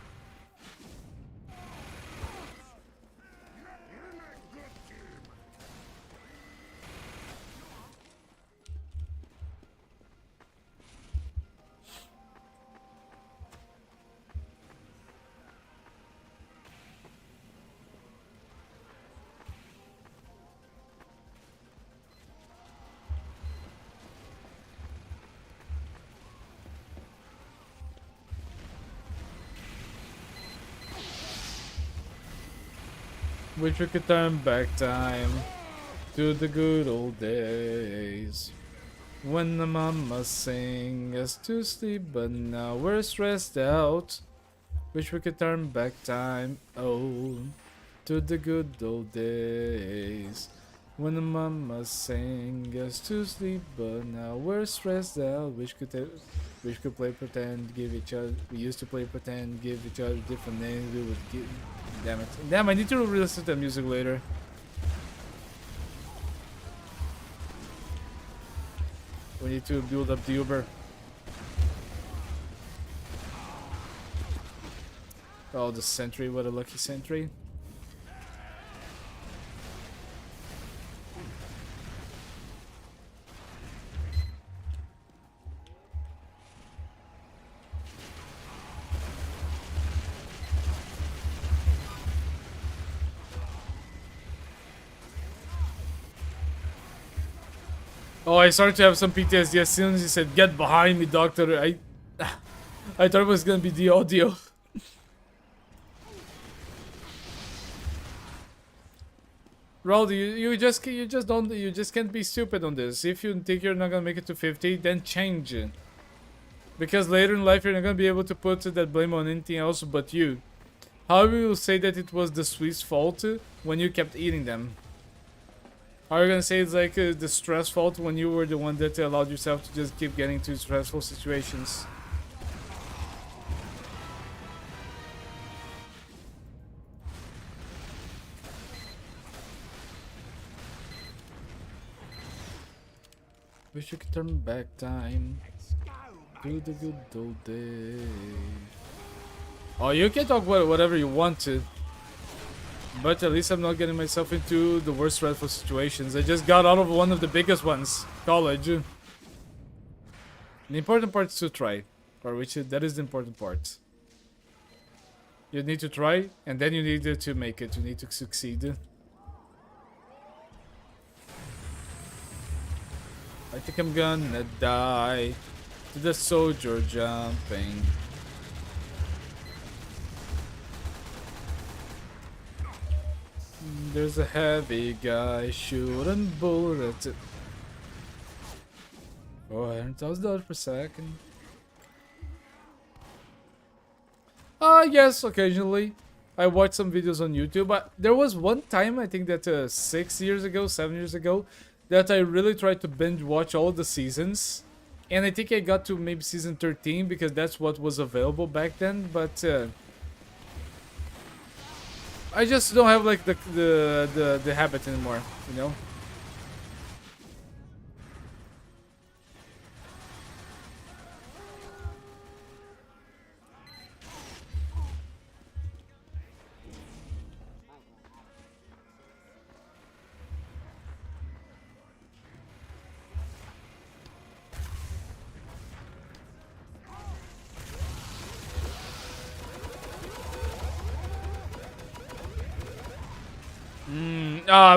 Speaker 1: Wish we could turn back time to the good old days when the mama sang us to sleep, but now we're stressed out. Wish we could turn back time, oh, to the good old days when the mama sang us to sleep, but now we're stressed out. Wish could play pretend, give each other. We used to play pretend, give each other different names. We would give. Damn it! Damn! I need to re-listen to that music later. We need to build up the Uber. Oh, the sentry! What a lucky sentry! Oh, I started to have some PTSD as soon as he said, "Get behind me, doctor." I thought it was gonna be the audio. Raul, you just can't be stupid on this. If you think you're not gonna make it to 50, then change it. Because later in life you're not gonna be able to put that blame on anything else but you. How will you say that it was the Swiss fault when you kept eating them? How are you gonna say it's like the stress fault when you were the one that allowed yourself to just keep getting to stressful situations? Wish you could turn back time. To the good old days. Oh, you can talk about whatever you want to. But at least I'm not getting myself into the worst dreadful situations. I just got out of one of the biggest ones. College. The important part is to try. Or that is the important part. You need to try, and then you need to make it. You need to succeed. I think I'm gonna die to the soldier jumping. There's a heavy guy shooting bullets at $400,000 per second. Yes, occasionally. I watch some videos on YouTube, but there was one time, I think that 7 years ago, that I really tried to binge watch all the seasons. And I think I got to maybe season 13 because that's what was available back then, but I just don't have like the habit anymore, you know?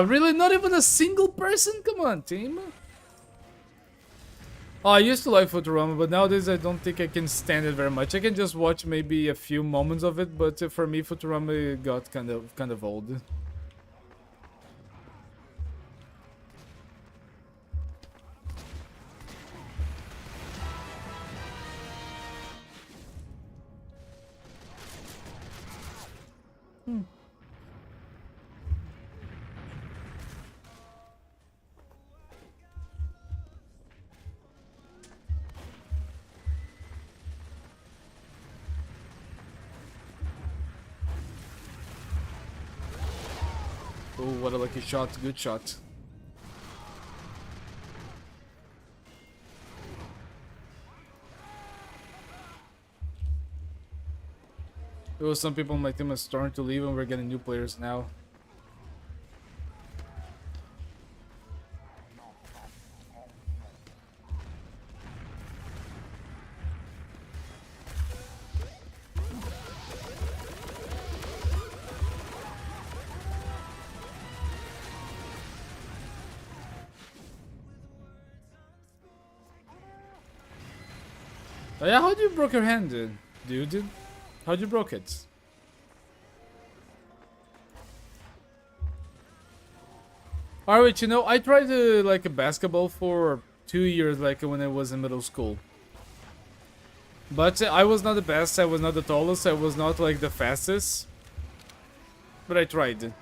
Speaker 1: Really? Not even a single person? Come on, team. Oh, I used to like Futurama, but nowadays I don't think I can stand it very much. I can just watch maybe a few moments of it, but for me, Futurama got kind of old. Oh, what a lucky shot. Good shot. There was some people on my team are starting to leave and we're getting new players now. Oh yeah, how'd you broke your hand, dude? How'd you broke it? Alright, you know, I tried like a basketball for 2 years, like when I was in middle school. But I was not the best, I was not the tallest, I was not like the fastest. But I tried.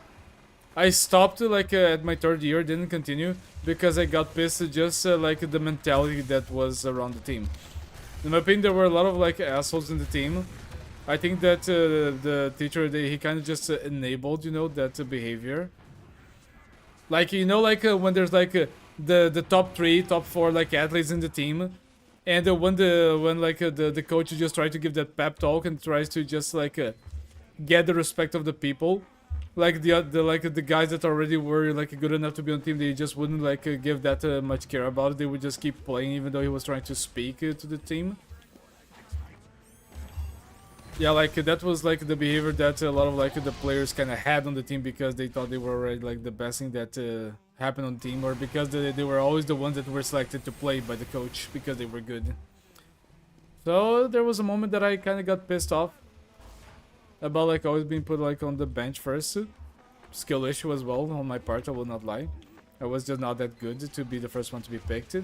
Speaker 1: I stopped like at my 3rd year, didn't continue, because I got pissed at just like the mentality that was around the team. In my opinion, there were a lot of like assholes in the team. I think that the teacher, he kind of just enabled, you know, that behavior. Like, you know, like when there's like the top 3, top 4 like athletes in the team, and when the coach just tries to give that pep talk and tries to just like get the respect of the people, like the guys that already were like good enough to be on the team, they just wouldn't like give that much care about it. They would just keep playing even though he was trying to speak to the team. Yeah, like that was like the behavior that a lot of like the players kind of had on the team because they thought they were already like the best thing that happened on the team, or because they were always the ones that were selected to play by the coach because they were good. So there was a moment that I kind of got pissed off about like always being put like on the bench first. Skill issue as well on my part, I will not lie. I was just not that good to be the first one to be picked.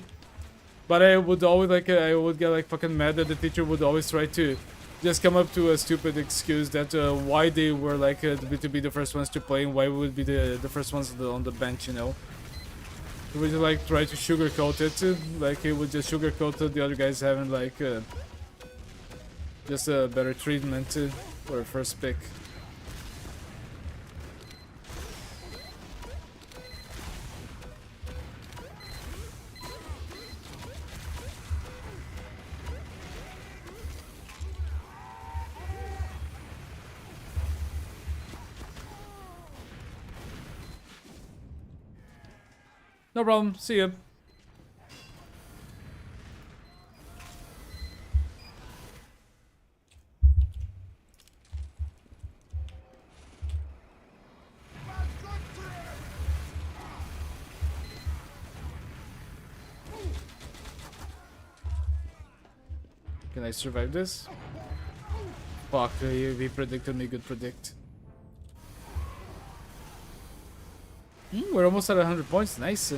Speaker 1: But I would always like I would get like fucking mad that the teacher would always try to just come up to a stupid excuse that why they were like to be the first ones to play and why we would be the first ones on the bench, you know. He would like try to sugarcoat it, like he would just sugarcoat the other guys having like just a better treatment or first pick. No problem. See ya. Can I survive this? Fuck, he predicted me. Good predict. We're almost at 100 points. Nice.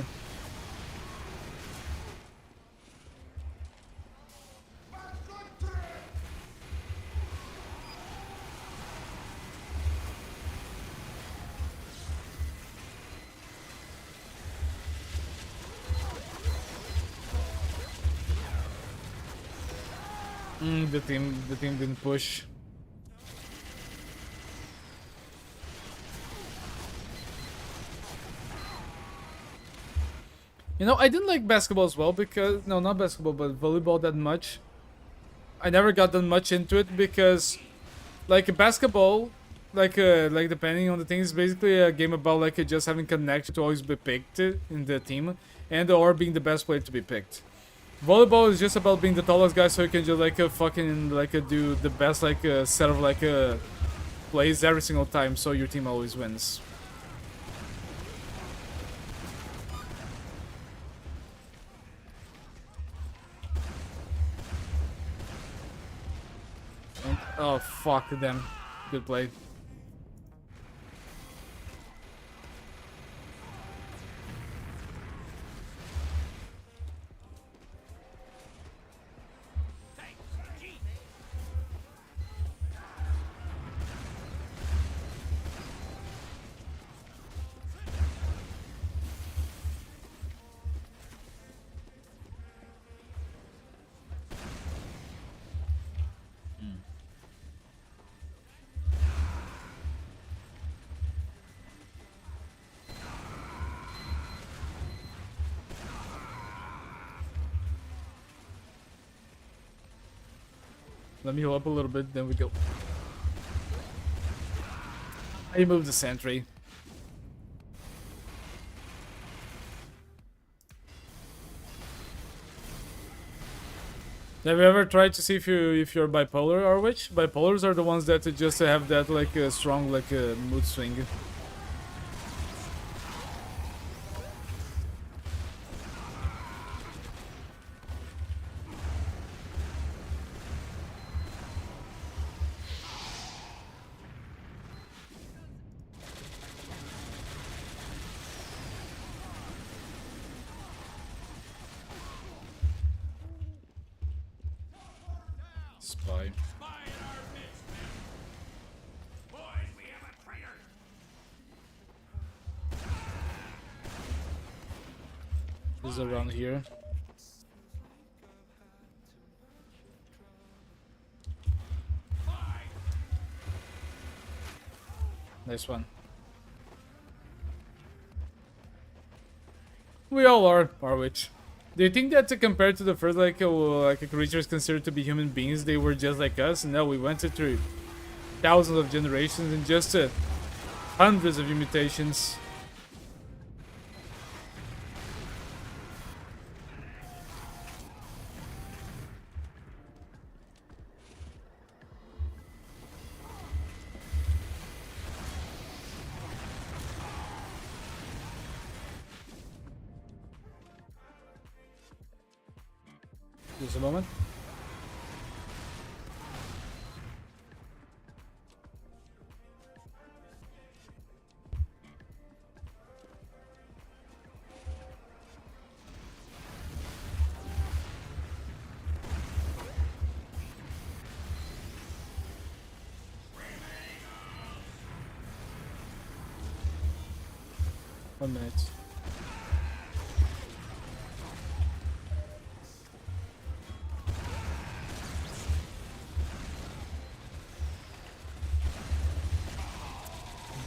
Speaker 1: The team didn't push. You know, I didn't like basketball as well because no, not basketball, but volleyball that much. I never got that much into it because, like basketball, like depending on the thing, is basically a game about like just having connection to always be picked in the team and or being the best player to be picked. Volleyball is just about being the tallest guy, so you can just like fucking like do the best like set of like plays every single time, so your team always wins. And, oh fuck them, good play. Let me heal up a little bit, then we go. I moved the sentry. Have you ever tried to see if you're bipolar or which? Bipolars are the ones that just have that like strong like mood swing. Spy. This is around here. Nice one. We all are which? Do you think that compared to the first like creatures considered to be human beings, they were just like us? No, we went through thousands of generations and just hundreds of mutations. Just a moment. One minute.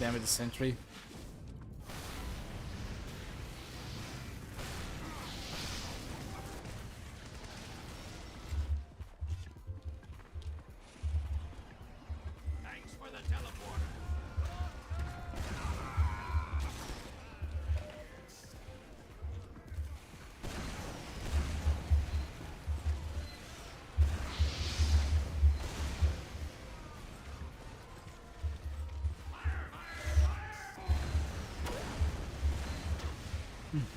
Speaker 1: Damn it, the sentry.
Speaker 2: Thanks for the teleporter.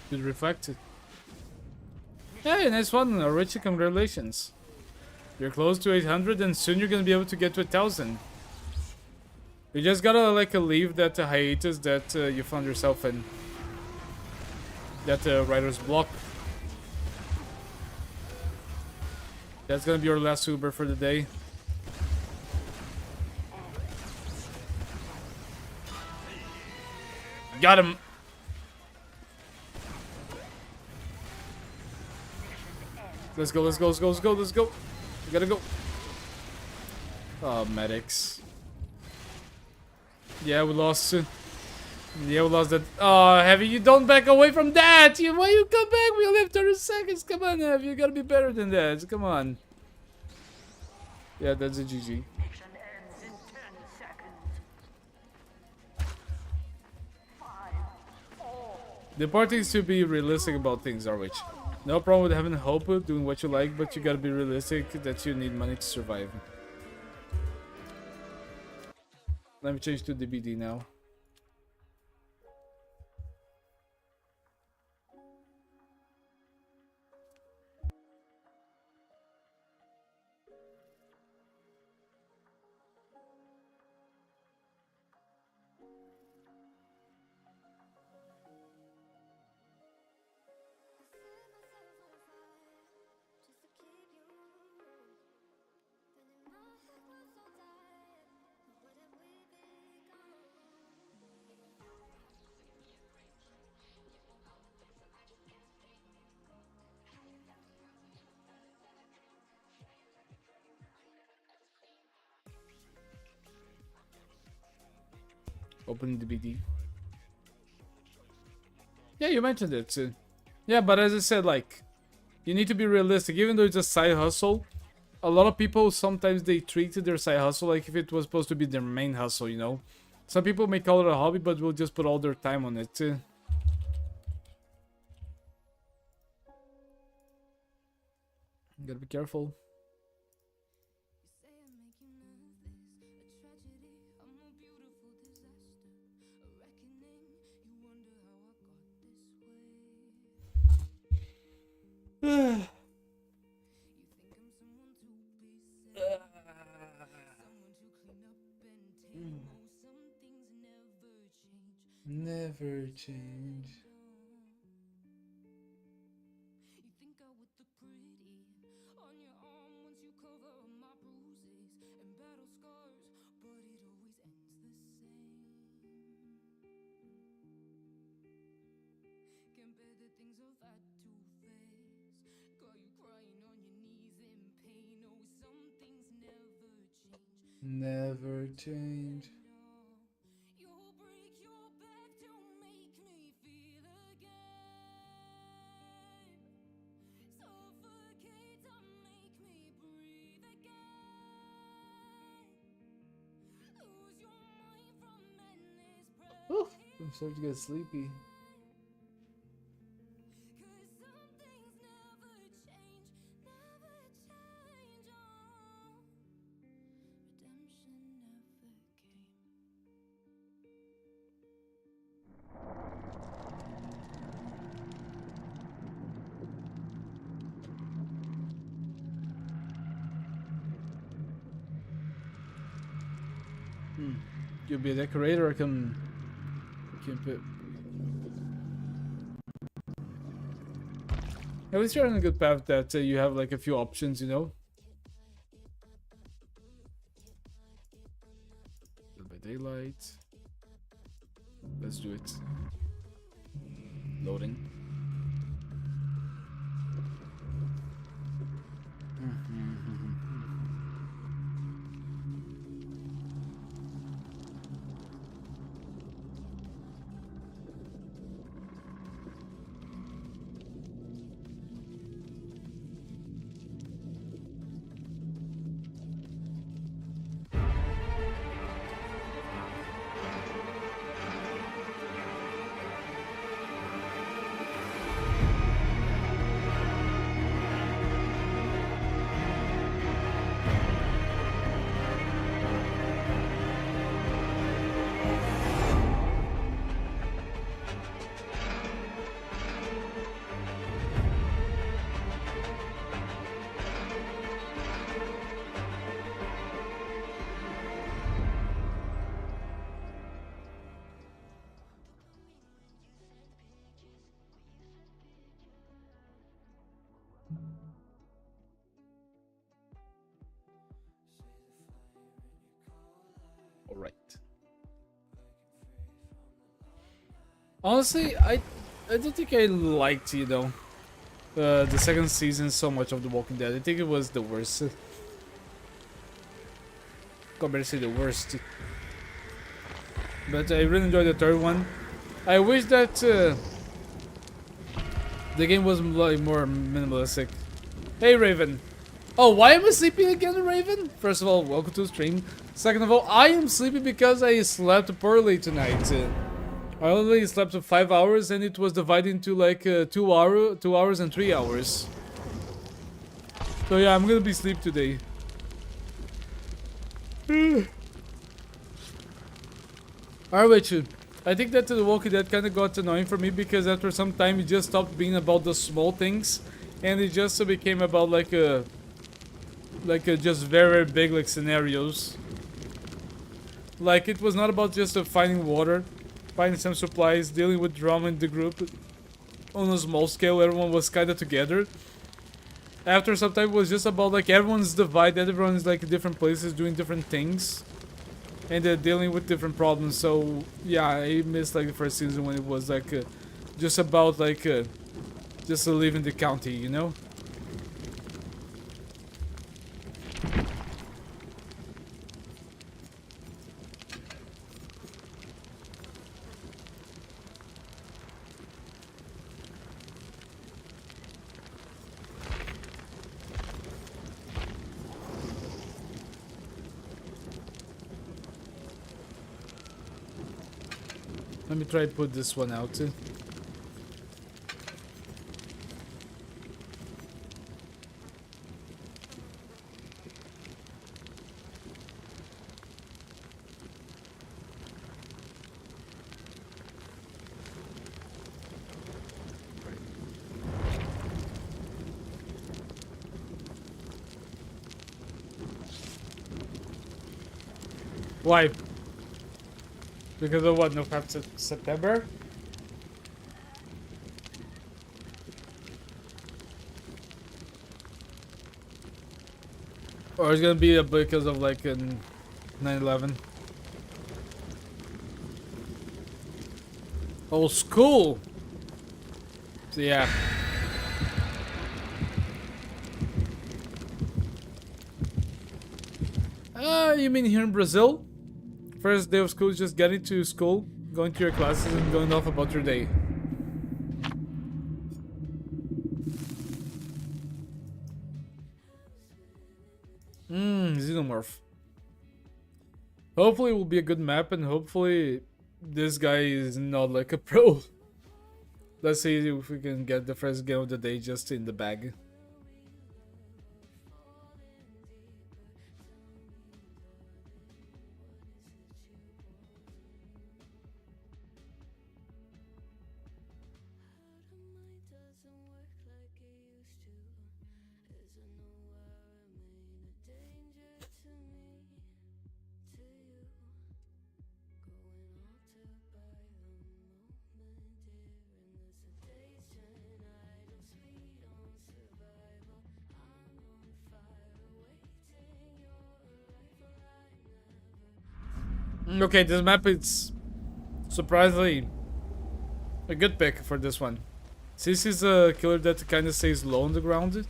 Speaker 1: Good reflected. Hey, nice one, Richie. Congratulations. You're close to 800, and soon you're gonna be able to get to 1,000. You just gotta like leave that hiatus that you found yourself in. That writer's block. That's gonna be your last Uber for the day. Got him. Let's go, let's go, let's go, let's go, let's go. We gotta go. Oh, medics. Yeah, we lost. Yeah, we lost that. Oh, Heavy, you don't back away from that. Why you come back? We only have 30 seconds. Come on, Heavy, you gotta be better than that. Come on. Yeah, that's a GG.
Speaker 5: Mission ends in 10 seconds. 5, 4.
Speaker 1: The part is to be realistic about things, Arwich. No problem with having hope, doing what you like, but you gotta be realistic that you need money to survive. Let me change to DBD now. Open the BD. Yeah, you mentioned it. Yeah, but as I said, like, you need to be realistic. Even though it's a side hustle, a lot of people sometimes they treat their side hustle like if it was supposed to be their main hustle, you know? Some people may call it a hobby, but will just put all their time on it. Gotta be careful. Never change.
Speaker 7: You think I would look pretty on your arm once you cover up my bruises and battle scars, but it always ends the same. Compare the things I've had to face, got you crying on your knees in pain. Oh, some things never change.
Speaker 1: Never change. Oof, I'm starting to get sleepy. You'll be a decorator, I can put. At least you're on a good path that you have like a few options, you know? By daylight. Let's do it. Loading. Honestly, I don't think I liked, you know, the second season so much of The Walking Dead. I think it was the worst. Can't better say the worst. But I really enjoyed the third one. I wish that the game was like more minimalistic. Hey Raven. Oh, why am I sleeping again, Raven? First of all, welcome to the stream. Second of all, I am sleeping because I slept poorly tonight. I only slept for 5 hours and it was divided into like 2 hours and 3 hours. So yeah, I'm gonna be asleep today. Alright, with you. I think that The Walking Dead kind of got annoying for me because after some time it just stopped being about the small things and it just became about like just very big like scenarios. Like it was not about just finding water, finding some supplies, dealing with drama in the group on a small scale. Everyone was kind of together. After some time it was just about like everyone's divided, everyone's like in different places doing different things. And they're dealing with different problems. So yeah, I missed like the first season when it was like just about like just leaving the county, you know. Let me try to put this one out. Why? Because of what? No September? Or it's gonna be because of like 9/11. Oh, school! So yeah. You mean here in Brazil? First day of school is just getting to school, going to your classes and going off about your day. Xenomorph. Hopefully it will be a good map and hopefully this guy is not like a pro. Let's see if we can get the first game of the day just in the bag. Okay, this map is surprisingly a good pick for this one. This is a killer that kind of stays low on the ground.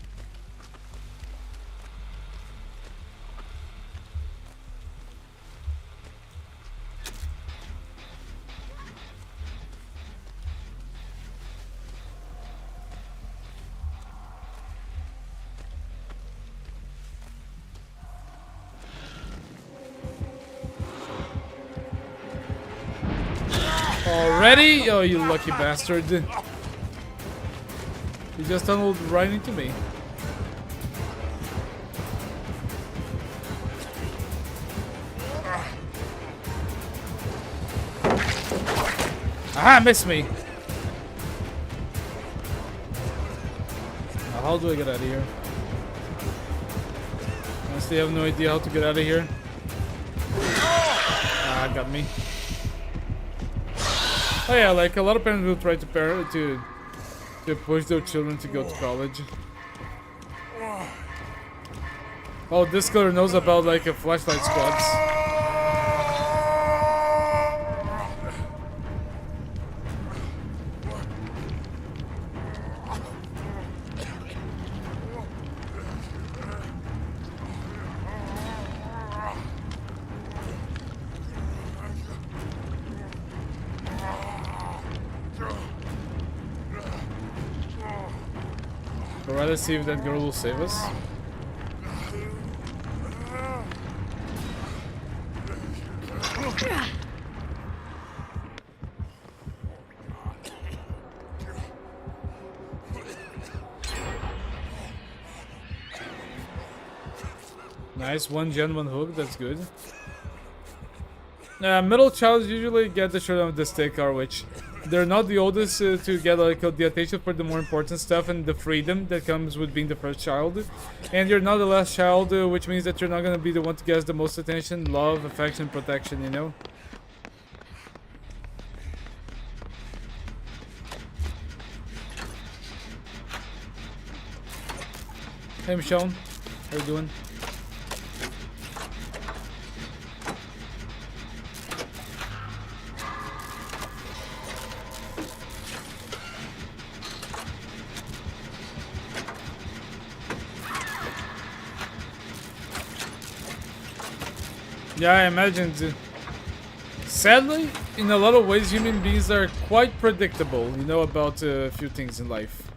Speaker 1: Already? Oh, you lucky bastard. You just tunneled right into me. Aha, missed me. Now, how do I get out of here? Honestly, I have no idea how to get out of here. Ah, got me. Oh yeah, like a lot of parents will try to push their children to go to college. Oh, this killer knows about like a flashlight squads. Alright, let's see if that girl will save us. Nice, one gen, one hook, that's good. Middle child usually get the short end of the stick, or which they're not the oldest to get like the attention for the more important stuff and the freedom that comes with being the first child. And you're not the last child, which means that you're not gonna be the one to get the most attention, love, affection, protection, you know? Hey Michonne, how you doing? Yeah, I imagine. Sadly, in a lot of ways, human beings are quite predictable, you know, about a few things in life.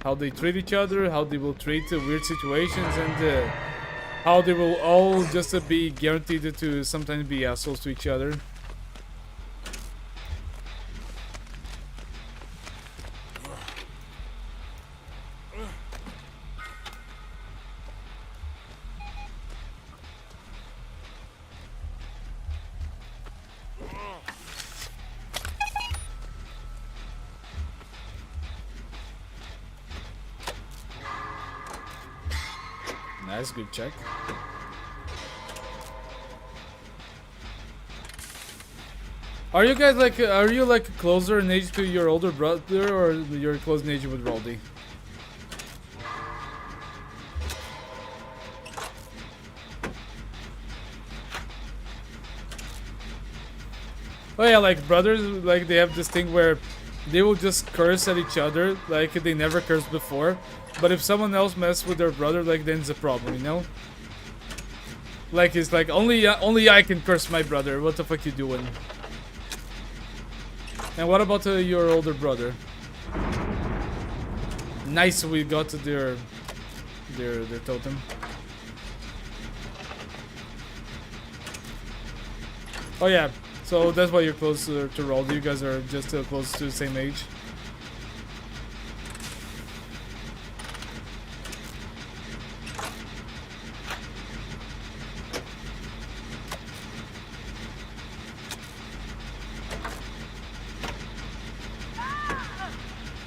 Speaker 1: How they treat each other, how they will treat weird situations, and how they will all just be guaranteed to sometimes be assholes to each other. Nice, good check. Are you guys like, are you like closer in age to your older brother, or you're close in age with Roldy? Oh yeah, like brothers, like they have this thing where they will just curse at each other like they never cursed before. But if someone else messes with their brother, like then it's a problem, you know? Like it's like only I can curse my brother. What the fuck you doing? And what about your older brother? Nice, we got their totem. Oh yeah, so that's why you're closer to Roldy. You guys are just close to the same age.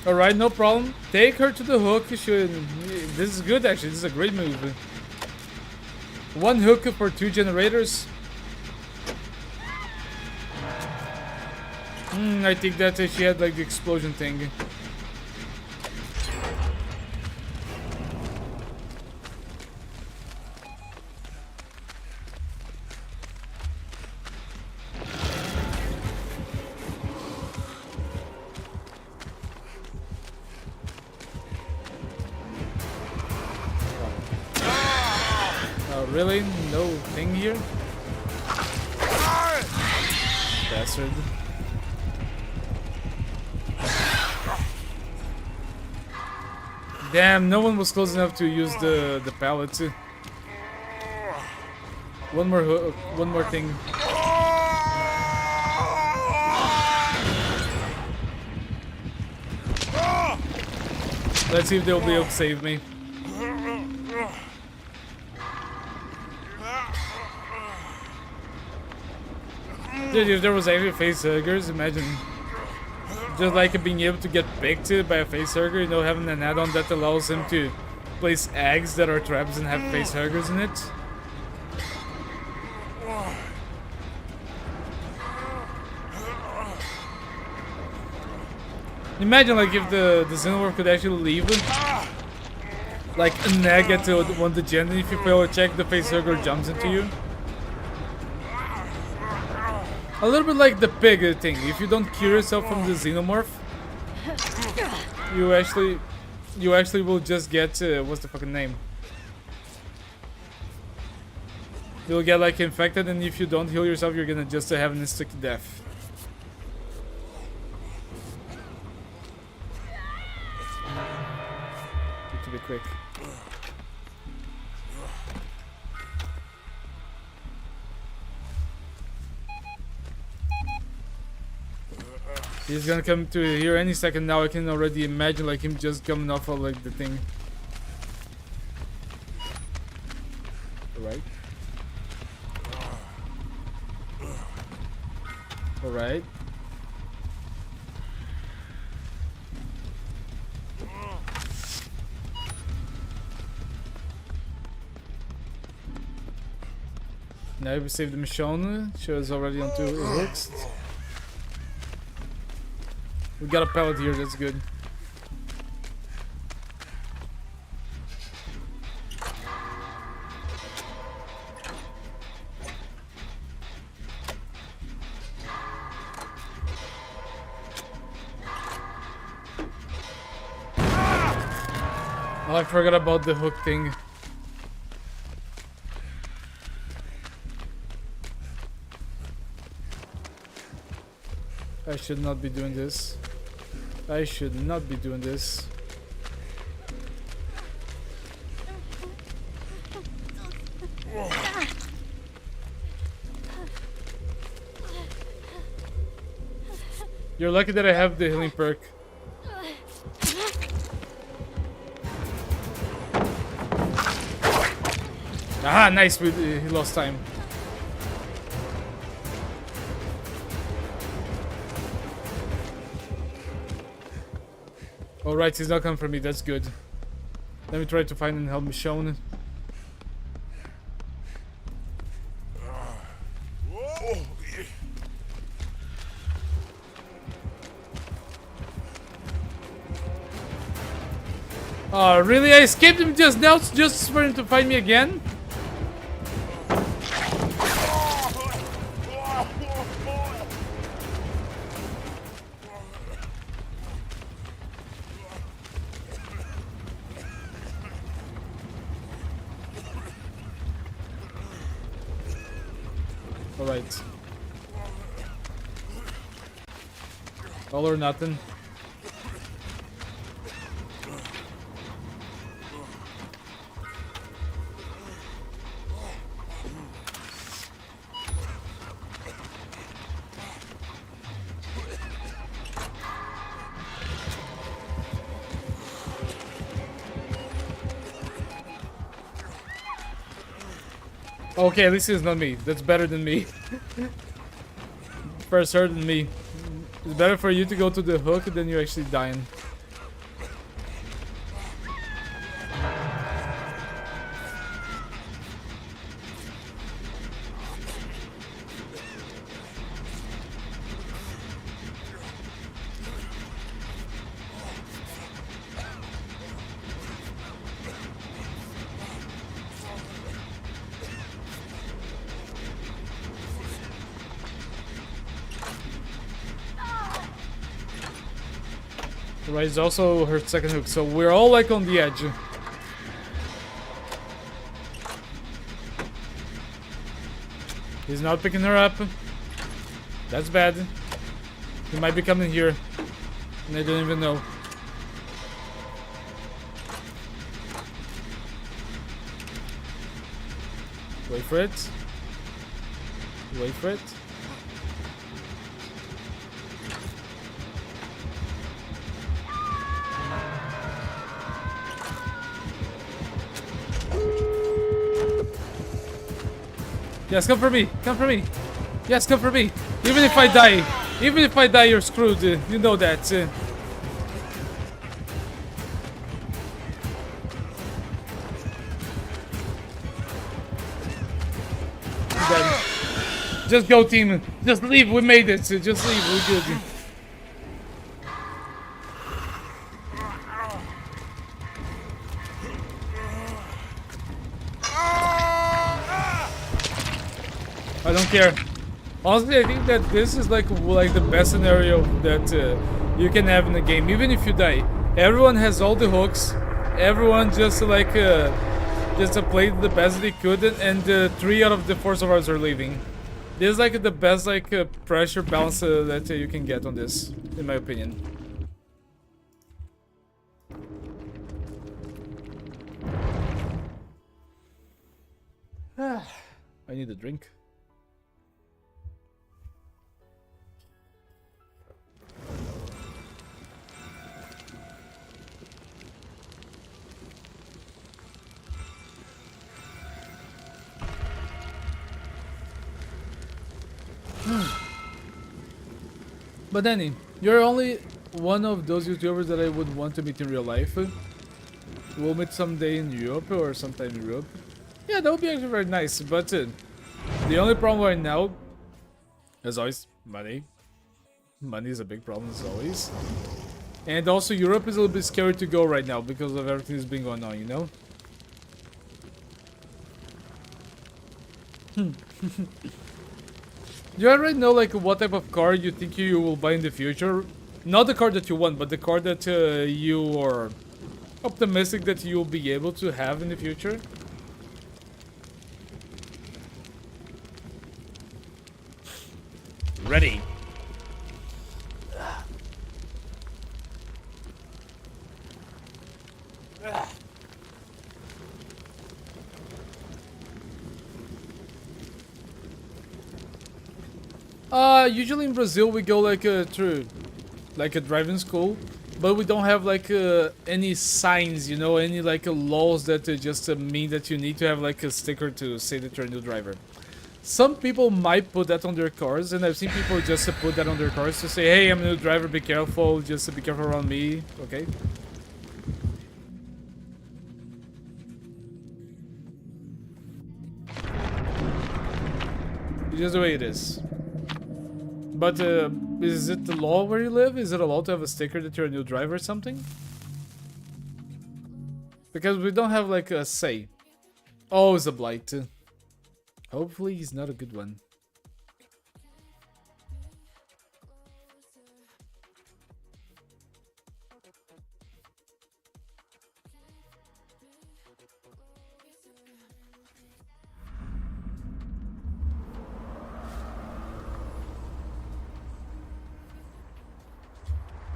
Speaker 1: Alright, no problem. Take her to the hook. This is good actually. This is a great move. One hook for 2 generators. I think that she had like the explosion thing. Really? No thing here? Bastard. Damn, no one was close enough to use the pallet. One more thing. Let's see if they'll be able to save me. Dude, if there was actually facehuggers, imagine just like being able to get picked by a facehugger, you know, having an add-on that allows him to place eggs that are traps and have facehuggers in it. Imagine like if the Xenomorph could actually leave like an egg at one of the gen, and if you fail a check, the facehugger jumps into you. A little bit like the pig thing. If you don't cure yourself from the Xenomorph, you actually will just get what's the fucking name? You'll get like infected, and if you don't heal yourself, you're gonna just have an instant death. Need to be quick. He's gonna come to here any second now. I can already imagine like him just coming off of like the thing. Alright. Alright. Now we saved the Michonne. She was already on 2 hooks. We got a pallet here, that's good. Oh, I forgot about the hook thing. I should not be doing this. I should not be doing this. You're lucky that I have the healing perk. Ah, nice. He lost time. Alright, he's not coming for me. That's good. Let me try to find and help Michonne. Oh, really? I escaped him just now just for him to find me again? Alright. All or nothing. Okay, at least it's not me. That's better than me. First hurt than me. It's better for you to go to the hook than you actually dying. Right, it's also her second hook, so we're all like on the edge. He's not picking her up. That's bad. He might be coming here, and I don't even know. Wait for it. Wait for it. Yes, come for me. Come for me. Yes, come for me. Even if I die. Even if I die, you're screwed. You know that. Just go, team. Just leave. We made it. Just leave. We're good. I don't care. Honestly, I think that this is like the best scenario that you can have in the game. Even if you die, everyone has all the hooks. Everyone just like played the best they could, and 3 out of the 4 survivors are leaving. This is like the best pressure balance that you can get on this, in my opinion. I need a drink. But Danny, you're only one of those YouTubers that I would want to meet in real life. We'll meet someday in Europe or sometime in Europe. Yeah, that would be actually very nice, but the only problem right now, as always, money. Money is a big problem as always. And also Europe is a little bit scary to go right now because of everything that's been going on, you know? Do you already know like what type of car you think you will buy in the future? Not the car that you want, but the car that you are optimistic that you'll be able to have in the future? Ready. Usually in Brazil we go like through like a driving school, but we don't have like any signs, you know, any like laws that just mean that you need to have like a sticker to say that you're a new driver. Some people might put that on their cars, and I've seen people just put that on their cars to say, hey, I'm a new driver, be careful, just be careful around me, okay? It's just the way it is. But is it the law where you live? Is it allowed to have a sticker that you're a new driver or something? Because we don't have like a say. Oh, it's a blight. Hopefully he's not a good one.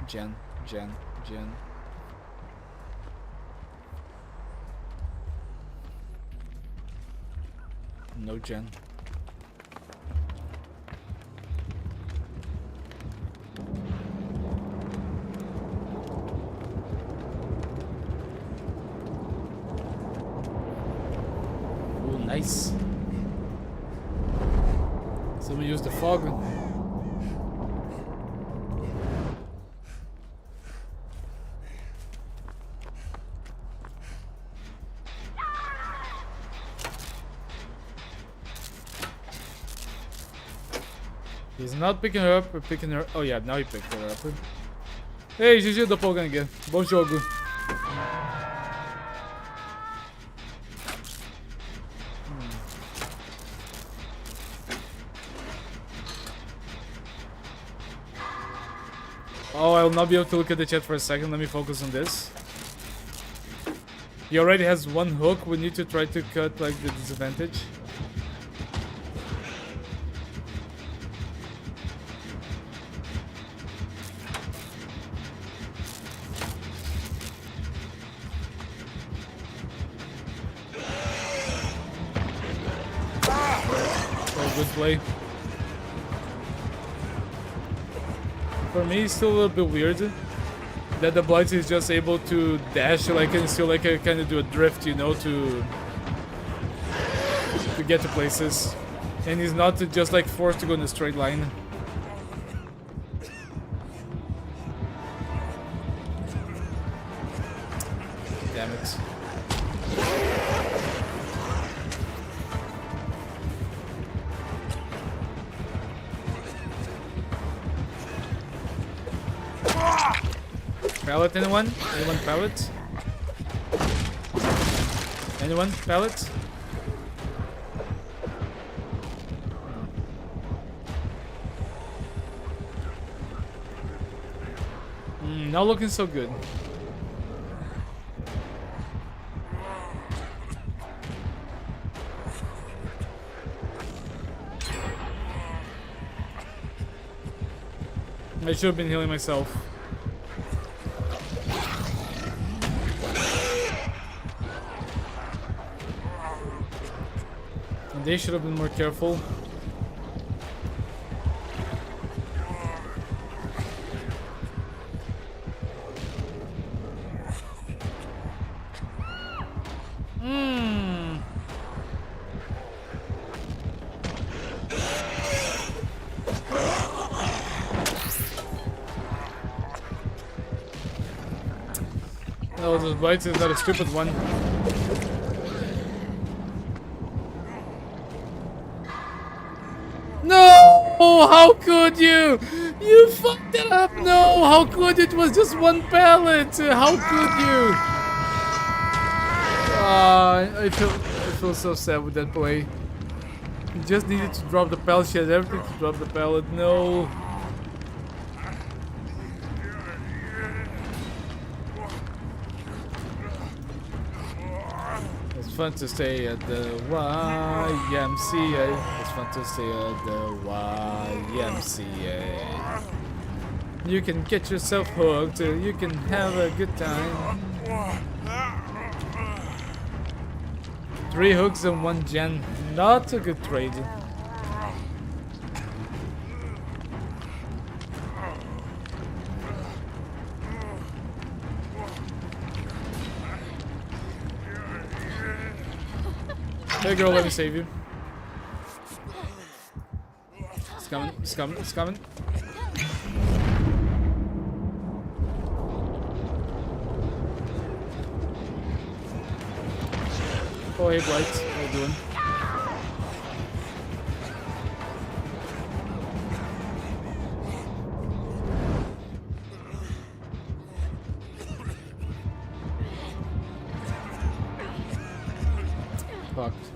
Speaker 1: Jen. No Jen. Oh, nice. Someone used the fog. He's not picking her up or picking her. Oh yeah, now he picked her up. Hey, GG Doppelganger. Bom jogo. Oh, I'll not be able to look at the chat for a second. Let me focus on this. He already has one hook. We need to try to cut like the disadvantage. Good play. For me, it's still a little bit weird that the Blight is just able to dash like and still like kind of do a drift, you know, to get to places, and he's not just like forced to go in a straight line. Damn it. Pallet, anyone? Anyone pallet? Anyone pallet? Not looking so good. I should have been healing myself. They should have been more careful. No, those bites is not a stupid one. No! How could you? You fucked it up! No! How could you? It was just one pellet! How could you? I feel so sad with that play. You just needed to drop the pellet. She has everything to drop the pellet. No. It's fun to stay at the YMCA. It's fun to stay at the YMCA. You can get yourself hooked. You can have a good time. 3 hooks and 1 gen. Not a good trade. Hey girl, let me save you. It's coming, it's coming, it's coming. Oh, hey Blight, how you doing? Fucked.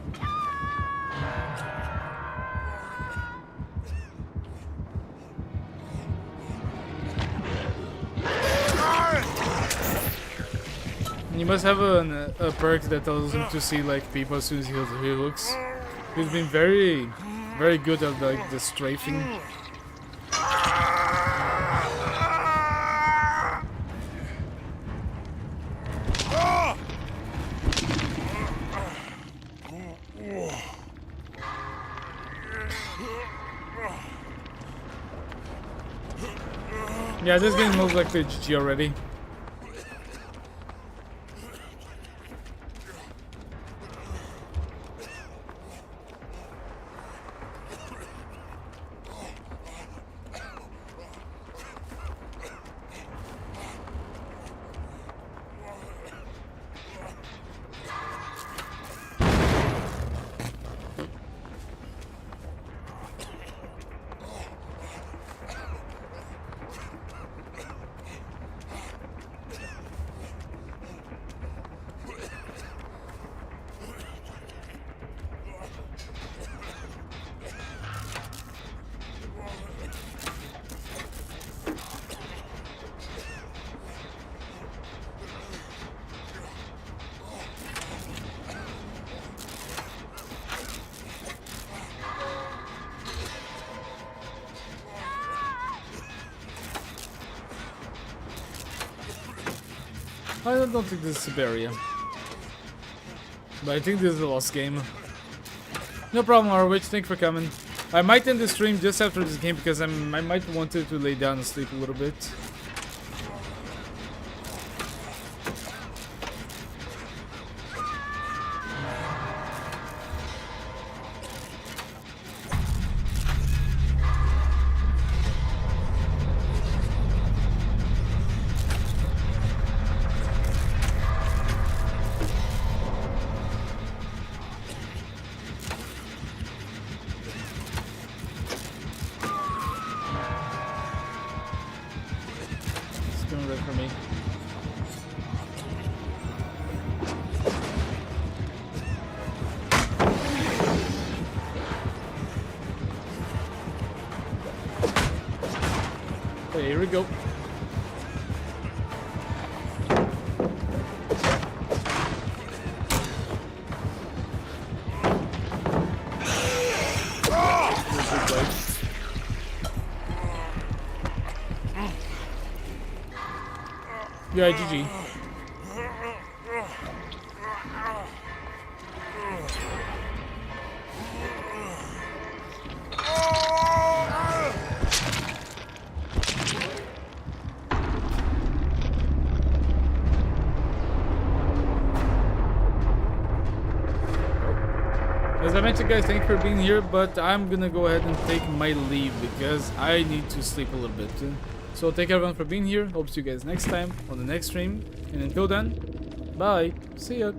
Speaker 1: You must have a perk that allows him to see like people as soon as he looks. He's been very good at like the strafing. Yeah, this game looks like the GG already. I don't think this is Siberia. But I think this is a lost game. No problem, Harwich. Thanks for coming. I might end the stream just after this game because I might want to lay down and sleep a little bit. For me. Okay, here we go. Yeah, GG. you guys, thank you for being here, but I'm gonna go ahead and take my leave because I need to sleep a little bit. So thank everyone for being here. Hope to see you guys next time on the next stream. And until then, bye. See ya.